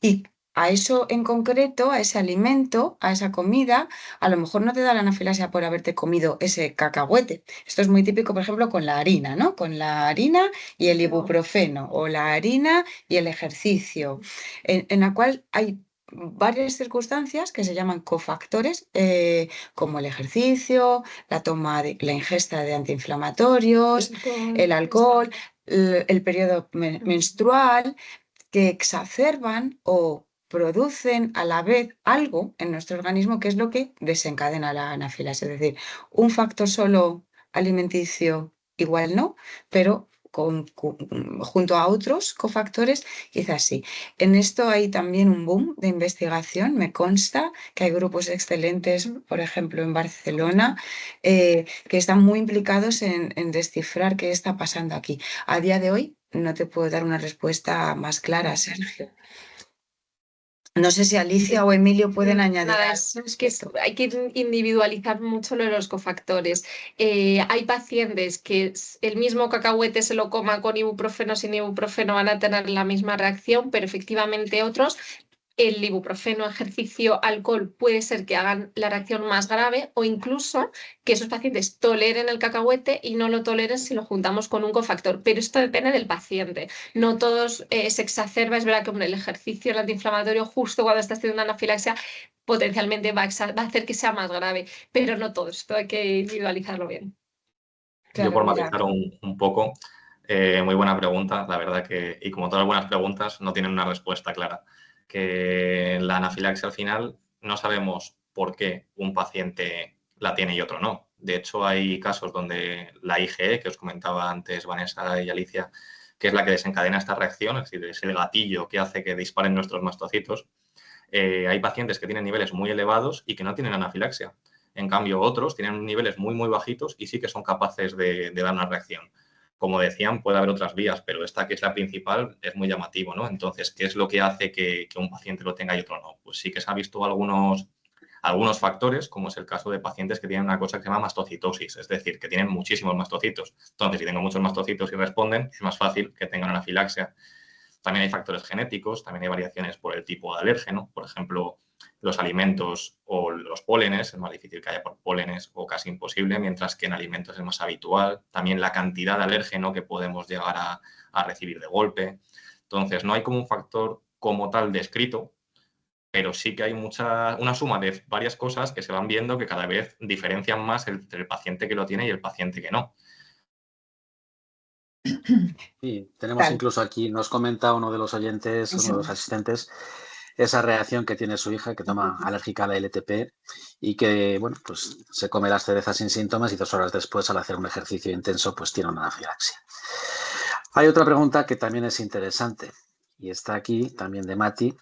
Y a eso en concreto, a ese alimento, a esa comida, a lo mejor no te da la anafilaxia por haberte comido ese cacahuete. Esto es muy típico, por ejemplo, con la harina, ¿no? Con la harina y el ibuprofeno, o la harina y el ejercicio, en la cual hay varias circunstancias que se llaman cofactores, como el ejercicio, la ingesta de antiinflamatorios, el alcohol, el periodo menstrual, que exacerban o producen a la vez algo en nuestro organismo que es lo que desencadena la anafilaxia. Es decir, un factor solo alimenticio igual no, pero junto a otros cofactores quizás sí. En esto hay también un boom de investigación. Me consta que hay grupos excelentes, por ejemplo, en Barcelona, que están muy implicados en descifrar qué está pasando aquí. A día de hoy no te puedo dar una respuesta más clara, Sergio. No sé si Alicia o Emilio pueden añadir Nada, algo. es que hay que individualizar mucho lo de los cofactores. Hay pacientes que el mismo cacahuete se lo coma con ibuprofeno, sin ibuprofeno, van a tener la misma reacción, pero efectivamente otros, el ibuprofeno, ejercicio, alcohol, puede ser que hagan la reacción más grave o incluso que esos pacientes toleren el cacahuete y no lo toleren si lo juntamos con un cofactor. Pero esto depende del paciente. No todos se exacerba. Es verdad que hombre, el ejercicio, el antiinflamatorio, justo cuando estás teniendo una anafilaxia, potencialmente va a hacer que sea más grave, pero no todo. Esto hay que individualizarlo bien. Yo por Claro, matizar un poco, muy buena pregunta, la verdad que, y como todas buenas preguntas, no tienen una respuesta clara. Que la anafilaxia al final no sabemos por qué un paciente la tiene y otro no. De hecho, hay casos donde la IgE, que os comentaba antes Vanessa y Alicia, que es la que desencadena esta reacción, es decir, es el gatillo que hace que disparen nuestros mastocitos, hay pacientes que tienen niveles muy elevados y que no tienen anafilaxia. En cambio, otros tienen niveles muy, muy bajitos y sí que son capaces de dar una reacción. Como decían, puede haber otras vías, pero esta que es la principal es muy llamativo, ¿no? Entonces, ¿qué es lo que hace que un paciente lo tenga y otro no? Pues sí que se ha visto algunos factores, como es el caso de pacientes que tienen una cosa que se llama mastocitosis, es decir, que tienen muchísimos mastocitos. Entonces, si tengo muchos mastocitos y responden, es más fácil que tengan anafilaxia. También hay factores genéticos, también hay variaciones por el tipo de alérgeno. Por ejemplo, los alimentos o los pólenes, es más difícil que haya por pólenes o casi imposible, mientras que en alimentos es más habitual. También la cantidad de alérgeno que podemos llegar a recibir de golpe. Entonces, no hay como un factor como tal descrito, pero sí que hay una suma de varias cosas que se van viendo que cada vez diferencian más entre el paciente que lo tiene y el paciente que no. Sí, tenemos incluso aquí, nos comenta uno de los oyentes, uno de los asistentes, esa reacción que tiene su hija, que toma alérgica a la LTP y que, bueno, pues se come las cerezas sin síntomas y 2 horas después, al hacer un ejercicio intenso, pues tiene una anafilaxia. Hay otra pregunta que también es interesante y está aquí también de Mati,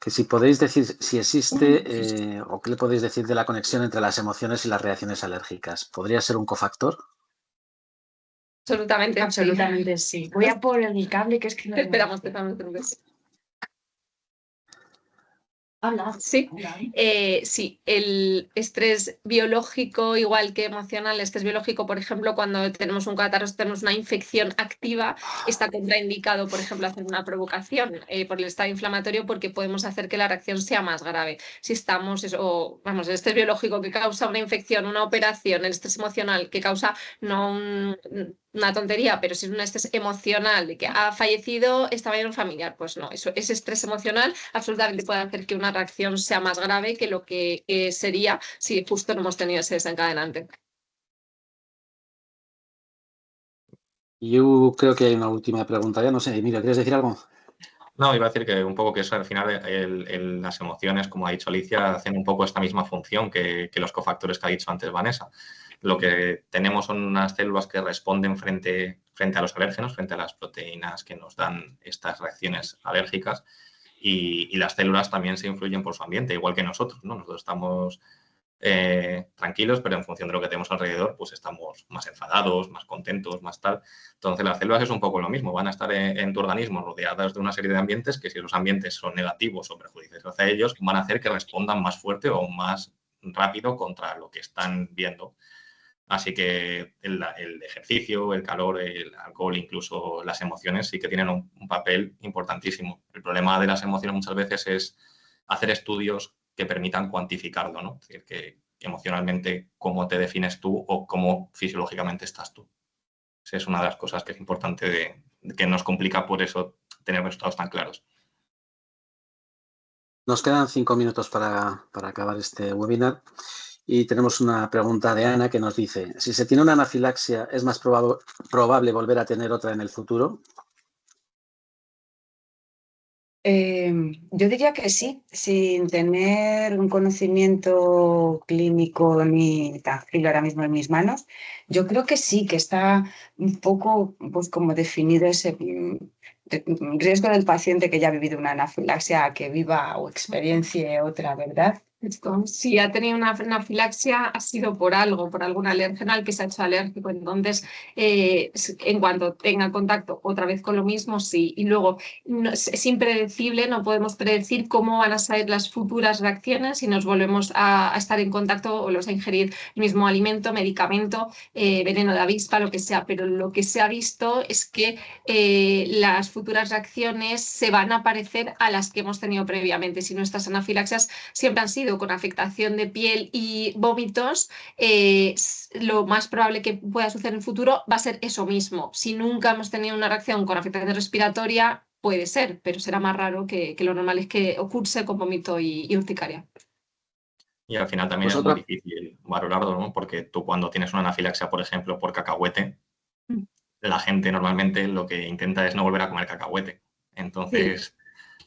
que si podéis decir si existe o qué le podéis decir de la conexión entre las emociones y las reacciones alérgicas. ¿Podría ser un cofactor? Absolutamente. Absolutamente sí. Voy a por el cable, que es que no... Esperamos. Habla. Sí, sí, el estrés biológico, igual que emocional, el estrés biológico, por ejemplo, cuando tenemos un catarro, tenemos una infección activa, está contraindicado, por ejemplo, hacer una provocación por el estado inflamatorio, porque podemos hacer que la reacción sea más grave. Si estamos, el estrés biológico que causa una infección, una operación, el estrés emocional que causa no una tontería, pero si es un estrés emocional de que ha fallecido esta mañana un familiar, pues no, ese estrés emocional absolutamente puede hacer que una reacción sea más grave que lo que sería si justo no hemos tenido ese desencadenante. Yo creo que hay una última pregunta ya, no sé, Emilio, ¿quieres decir algo? No, iba a decir que un poco que eso al final las emociones, como ha dicho Alicia, hacen un poco esta misma función que los cofactores que ha dicho antes Vanessa. Lo que tenemos son unas células que responden frente a los alérgenos, frente a las proteínas que nos dan estas reacciones alérgicas, y las células también se influyen por su ambiente, igual que nosotros, ¿no? Nosotros estamos tranquilos, pero en función de lo que tenemos alrededor, pues estamos más enfadados, más contentos, más tal. Entonces, las células es un poco lo mismo, van a estar en tu organismo rodeadas de una serie de ambientes que, si los ambientes son negativos o perjudiciales hacia ellos, van a hacer que respondan más fuerte o más rápido contra lo que están viendo. Así que el ejercicio, el calor, el alcohol, incluso las emociones sí que tienen un papel importantísimo. El problema de las emociones muchas veces es hacer estudios que permitan cuantificarlo, ¿no? Es decir, que emocionalmente cómo te defines tú o cómo fisiológicamente estás tú. Esa es una de las cosas que es importante que nos complica por eso tener resultados tan claros. Nos quedan 5 minutos para acabar este webinar y tenemos una pregunta de Ana que nos dice: si se tiene una anafilaxia, ¿es más probable volver a tener otra en el futuro? Yo diría que sí, sin tener un conocimiento clínico ni tangible ahora mismo en mis manos. Yo creo que sí, que está un poco, pues, como definido ese riesgo del paciente que ya ha vivido una anafilaxia a que viva o experiencie otra, ¿verdad? Si ha tenido una anafilaxia, ha sido por algo, por algún alérgeno al que se ha hecho alérgico. Entonces, en cuanto tenga contacto otra vez con lo mismo, sí. Y luego, es impredecible, no podemos predecir cómo van a ser las futuras reacciones si nos volvemos a estar en contacto o los a ingerir el mismo alimento, medicamento, veneno de avispa, lo que sea. Pero lo que se ha visto es que las futuras reacciones se van a parecer a las que hemos tenido previamente. Si nuestras anafilaxias siempre han sido con afectación de piel y vómitos, lo más probable que pueda suceder en el futuro va a ser eso mismo. Si nunca hemos tenido una reacción con afectación respiratoria, puede ser, pero será más raro que lo normal es que ocurra con vómito y urticaria. Y al final también es muy difícil valorarlo, ¿no? Porque tú, cuando tienes una anafilaxia, por ejemplo, por cacahuete, la gente normalmente lo que intenta es no volver a comer cacahuete. Entonces,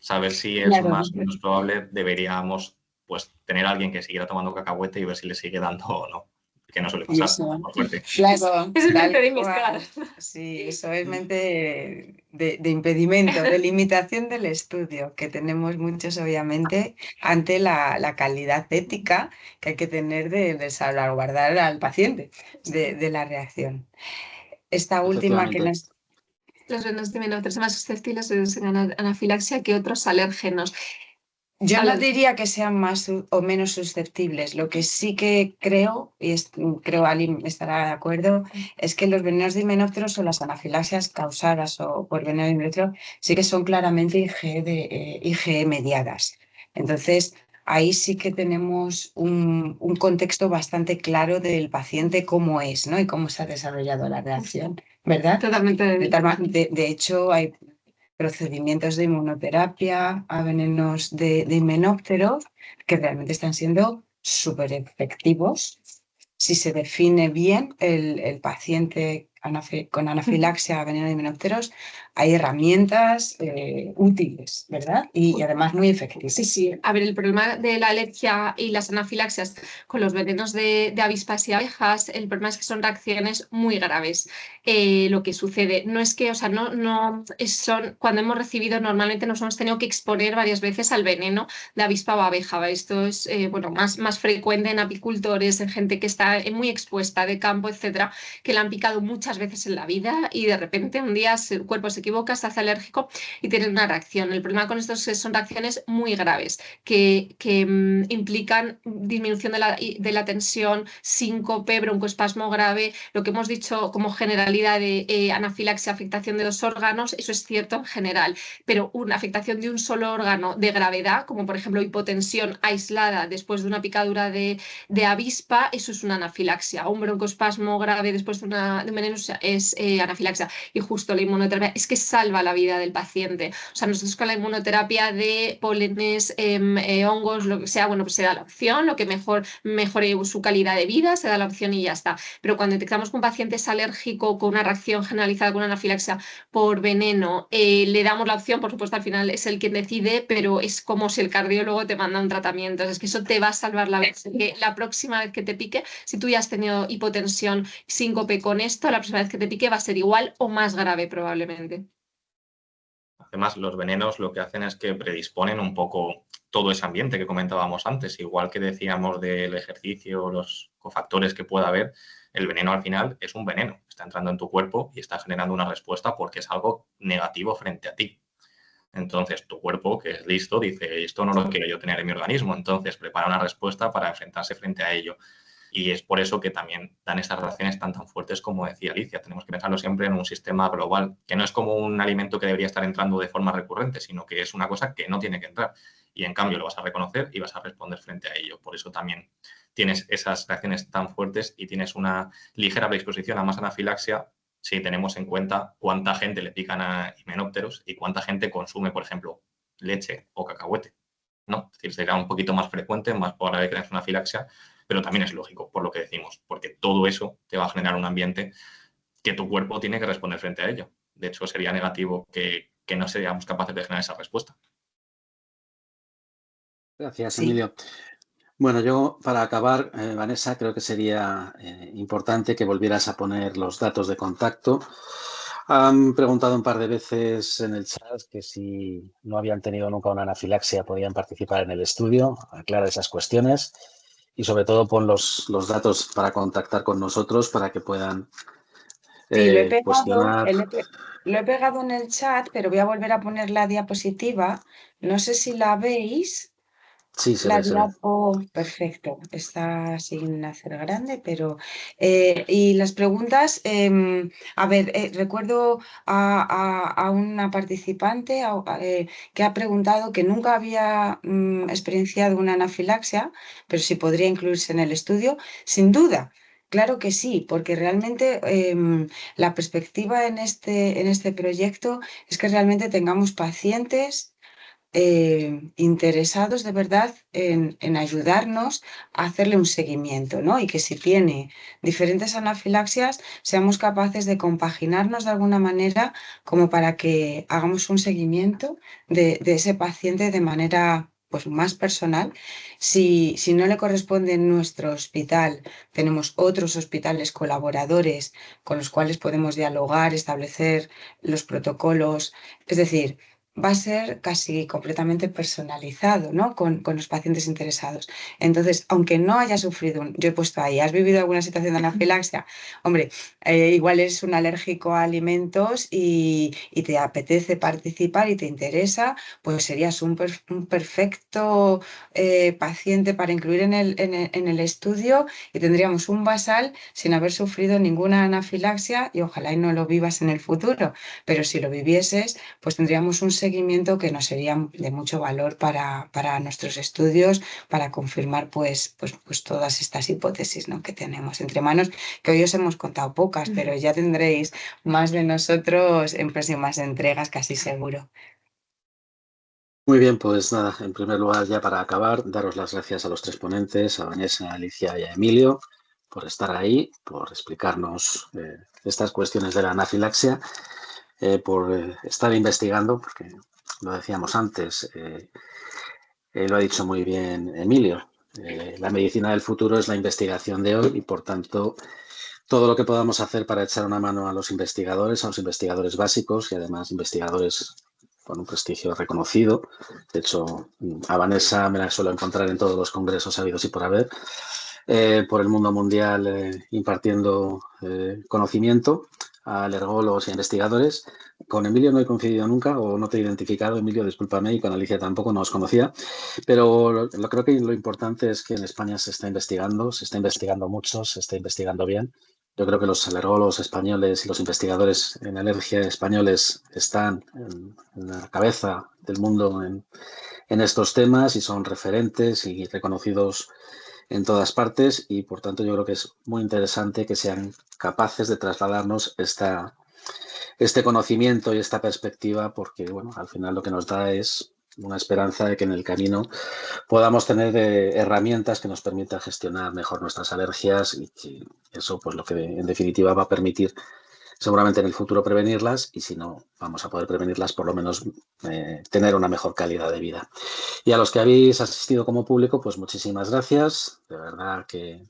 saber si es más o menos probable, deberíamos, pues, tener a alguien que siguiera tomando cacahuete y ver si le sigue dando o no. Que no suele pasar, por suerte. Claro, es mente de Mistral. Sí, eso es mente de impedimento, de limitación del estudio, que tenemos muchos, obviamente, ante la calidad ética que hay que tener de salvaguardar al paciente de la reacción. Esta última que nos... Los venenos diminutos son más susceptibles de anafilaxia que otros alérgenos. Yo no diría que sean más o menos susceptibles. Lo que sí que creo, y creo Ali estará de acuerdo, es que los venenos de himenópteros o las anafilaxias causadas por veneno de himenóptero sí que son claramente IgE mediadas. Entonces, ahí sí que tenemos un contexto bastante claro del paciente, cómo es, ¿no? Y cómo se ha desarrollado la reacción, ¿verdad? Totalmente. De hecho, hay procedimientos de inmunoterapia a venenos de himenóptero que realmente están siendo súper efectivos si se define bien el paciente con anafilaxia a veneno de himenópteros hay herramientas útiles, ¿verdad? Y además muy efectivas. Sí, sí. A ver, el problema de la alergia y las anafilaxias con los venenos de avispas y abejas, el problema es que son reacciones muy graves. Lo que sucede no es que, o sea, cuando hemos recibido, normalmente nos hemos tenido que exponer varias veces al veneno de avispa o abeja. Esto es bueno, más frecuente en apicultores, en gente que está muy expuesta de campo, etcétera, que le han picado muchas veces en la vida y de repente un día el cuerpo se equivoca, se hace alérgico y tienen una reacción. El problema con estos son reacciones muy graves que implican disminución de la tensión, síncope, broncoespasmo grave, lo que hemos dicho como generalidad de anafilaxia, afectación de 2 órganos, eso es cierto en general, pero una afectación de un solo órgano de gravedad, como por ejemplo hipotensión aislada después de una picadura de avispa, eso es una anafilaxia. Un broncoespasmo grave después de un veneno es anafilaxia. Y justo la inmunoterapia es que salva la vida del paciente. O sea, nosotros con la inmunoterapia de pólenes, hongos, lo que sea, bueno, pues se da la opción, lo que mejore su calidad de vida, se da la opción y ya está. Pero cuando detectamos que un paciente es alérgico con una reacción generalizada, con una anafilaxia por veneno, le damos la opción, por supuesto, al final es el quien decide, pero es como si el cardiólogo te manda un tratamiento. Es que eso te va a salvar la vida. Que la próxima vez que te pique, si tú ya has tenido hipotensión, síncope con esto, la próxima vez que te pique va a ser igual o más grave probablemente. Además, los venenos lo que hacen es que predisponen un poco todo ese ambiente que comentábamos antes. Igual que decíamos del ejercicio, los cofactores que pueda haber, el veneno al final es un veneno. Está entrando en tu cuerpo y está generando una respuesta porque es algo negativo frente a ti. Entonces, tu cuerpo, que es listo, dice, esto no lo quiero yo tener en mi organismo. Entonces, prepara una respuesta para enfrentarse frente a ello. Y es por eso que también dan estas reacciones tan fuertes como decía Alicia. Tenemos que pensarlo siempre en un sistema global, que no es como un alimento que debería estar entrando de forma recurrente, sino que es una cosa que no tiene que entrar. Y en cambio lo vas a reconocer y vas a responder frente a ello. Por eso también tienes esas reacciones tan fuertes y tienes una ligera predisposición a más anafilaxia si tenemos en cuenta cuánta gente le pican a himenópteros y cuánta gente consume, por ejemplo, leche o cacahuete, ¿no? Es decir, será un poquito más frecuente, más probable que tengas una anafilaxia, pero también es lógico, por lo que decimos, porque todo eso te va a generar un ambiente que tu cuerpo tiene que responder frente a ello. De hecho, sería negativo que no seríamos capaces de generar esa respuesta. Gracias, Sí. Emilio. Bueno, yo para acabar, Vanessa, creo que sería importante que volvieras a poner los datos de contacto. Han preguntado un par de veces en el chat que si no habían tenido nunca una anafilaxia podían participar en el estudio. Aclara esas cuestiones y sobre todo pon los datos para contactar con nosotros para que puedan Sí, cuestionar. lo he pegado en el chat, pero voy a volver a poner la diapositiva. No sé si la veis. Sí, se La ve, se ve. diapo, perfecto, está sin hacer grande, pero... y las preguntas, a ver, recuerdo a una participante que ha preguntado que nunca había experienciado una anafilaxia, pero si podría incluirse en el estudio. Sin duda, claro que sí, porque realmente la perspectiva en este proyecto es que realmente tengamos pacientes interesados de verdad en ayudarnos a hacerle un seguimiento, ¿no? Y que si tiene diferentes anafilaxias, seamos capaces de compaginarnos de alguna manera como para que hagamos un seguimiento de ese paciente de manera pues más personal. Si no le corresponde en nuestro hospital, tenemos otros hospitales colaboradores con los cuales podemos dialogar, establecer los protocolos, es decir, va a ser casi completamente personalizado, ¿no? Con los pacientes interesados. Entonces, aunque no haya sufrido yo he puesto ahí, ¿has vivido alguna situación de anafilaxia? Hombre, igual eres un alérgico a alimentos y te apetece participar y te interesa, pues serías un perfecto paciente para incluir en el estudio y tendríamos un basal sin haber sufrido ninguna anafilaxia y ojalá y no lo vivas en el futuro, pero si lo vivieses, pues tendríamos un seguimiento que nos sería de mucho valor para nuestros estudios, para confirmar pues todas estas hipótesis, ¿no? que tenemos entre manos, que hoy os hemos contado pocas, pero ya tendréis más de nosotros en próximas entregas, casi seguro. Muy bien, pues nada, en primer lugar, ya para acabar, daros las gracias a los tres ponentes, a Vanessa, a Alicia y a Emilio, por estar ahí, por explicarnos estas cuestiones de la anafilaxia, por estar investigando, porque lo decíamos antes, lo ha dicho muy bien Emilio, la medicina del futuro es la investigación de hoy y, por tanto, todo lo que podamos hacer para echar una mano a los investigadores básicos y además investigadores con un prestigio reconocido. De hecho, a Vanessa me la suelo encontrar en todos los congresos habidos y por haber, por el mundo mundial impartiendo conocimiento a alergólogos e investigadores. Con Emilio no he coincidido nunca o no te he identificado, Emilio, discúlpame, y con Alicia tampoco, no os conocía, pero creo que lo importante es que en España se está investigando mucho, se está investigando bien. Yo creo que los alergólogos españoles y los investigadores en alergia españoles están en la cabeza del mundo en estos temas y son referentes y reconocidos en todas partes, y por tanto yo creo que es muy interesante que sean capaces de trasladarnos este conocimiento y esta perspectiva, porque bueno, al final lo que nos da es una esperanza de que en el camino podamos tener herramientas que nos permitan gestionar mejor nuestras alergias, y que eso, pues lo que en definitiva va a permitir seguramente en el futuro prevenirlas, y si no vamos a poder prevenirlas, por lo menos tener una mejor calidad de vida. Y a los que habéis asistido como público, pues muchísimas gracias. De verdad que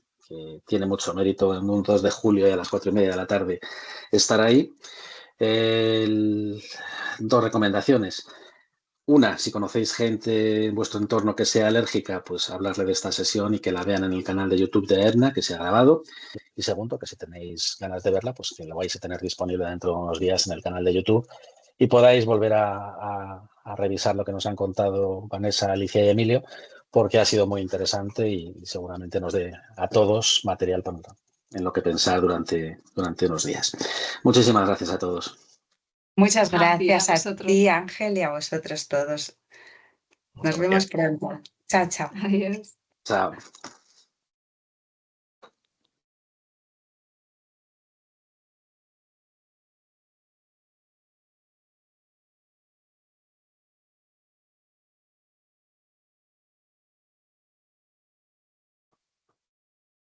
tiene mucho mérito en un 2 de julio y a las 4:30 de la tarde estar ahí. 2 recomendaciones. Una, si conocéis gente en vuestro entorno que sea alérgica, pues hablarle de esta sesión y que la vean en el canal de YouTube de Edna, que se ha grabado. Y segundo, que si tenéis ganas de verla, pues que lo vais a tener disponible dentro de unos días en el canal de YouTube y podáis volver a revisar lo que nos han contado Vanessa, Alicia y Emilio, porque ha sido muy interesante y seguramente nos dé a todos material en lo que pensar durante unos días. Muchísimas gracias a todos. Muchas gracias A a vosotros. ti, Ángel, y a vosotros todos. Nos vemos pronto. Chao, chao. Adiós. Chao.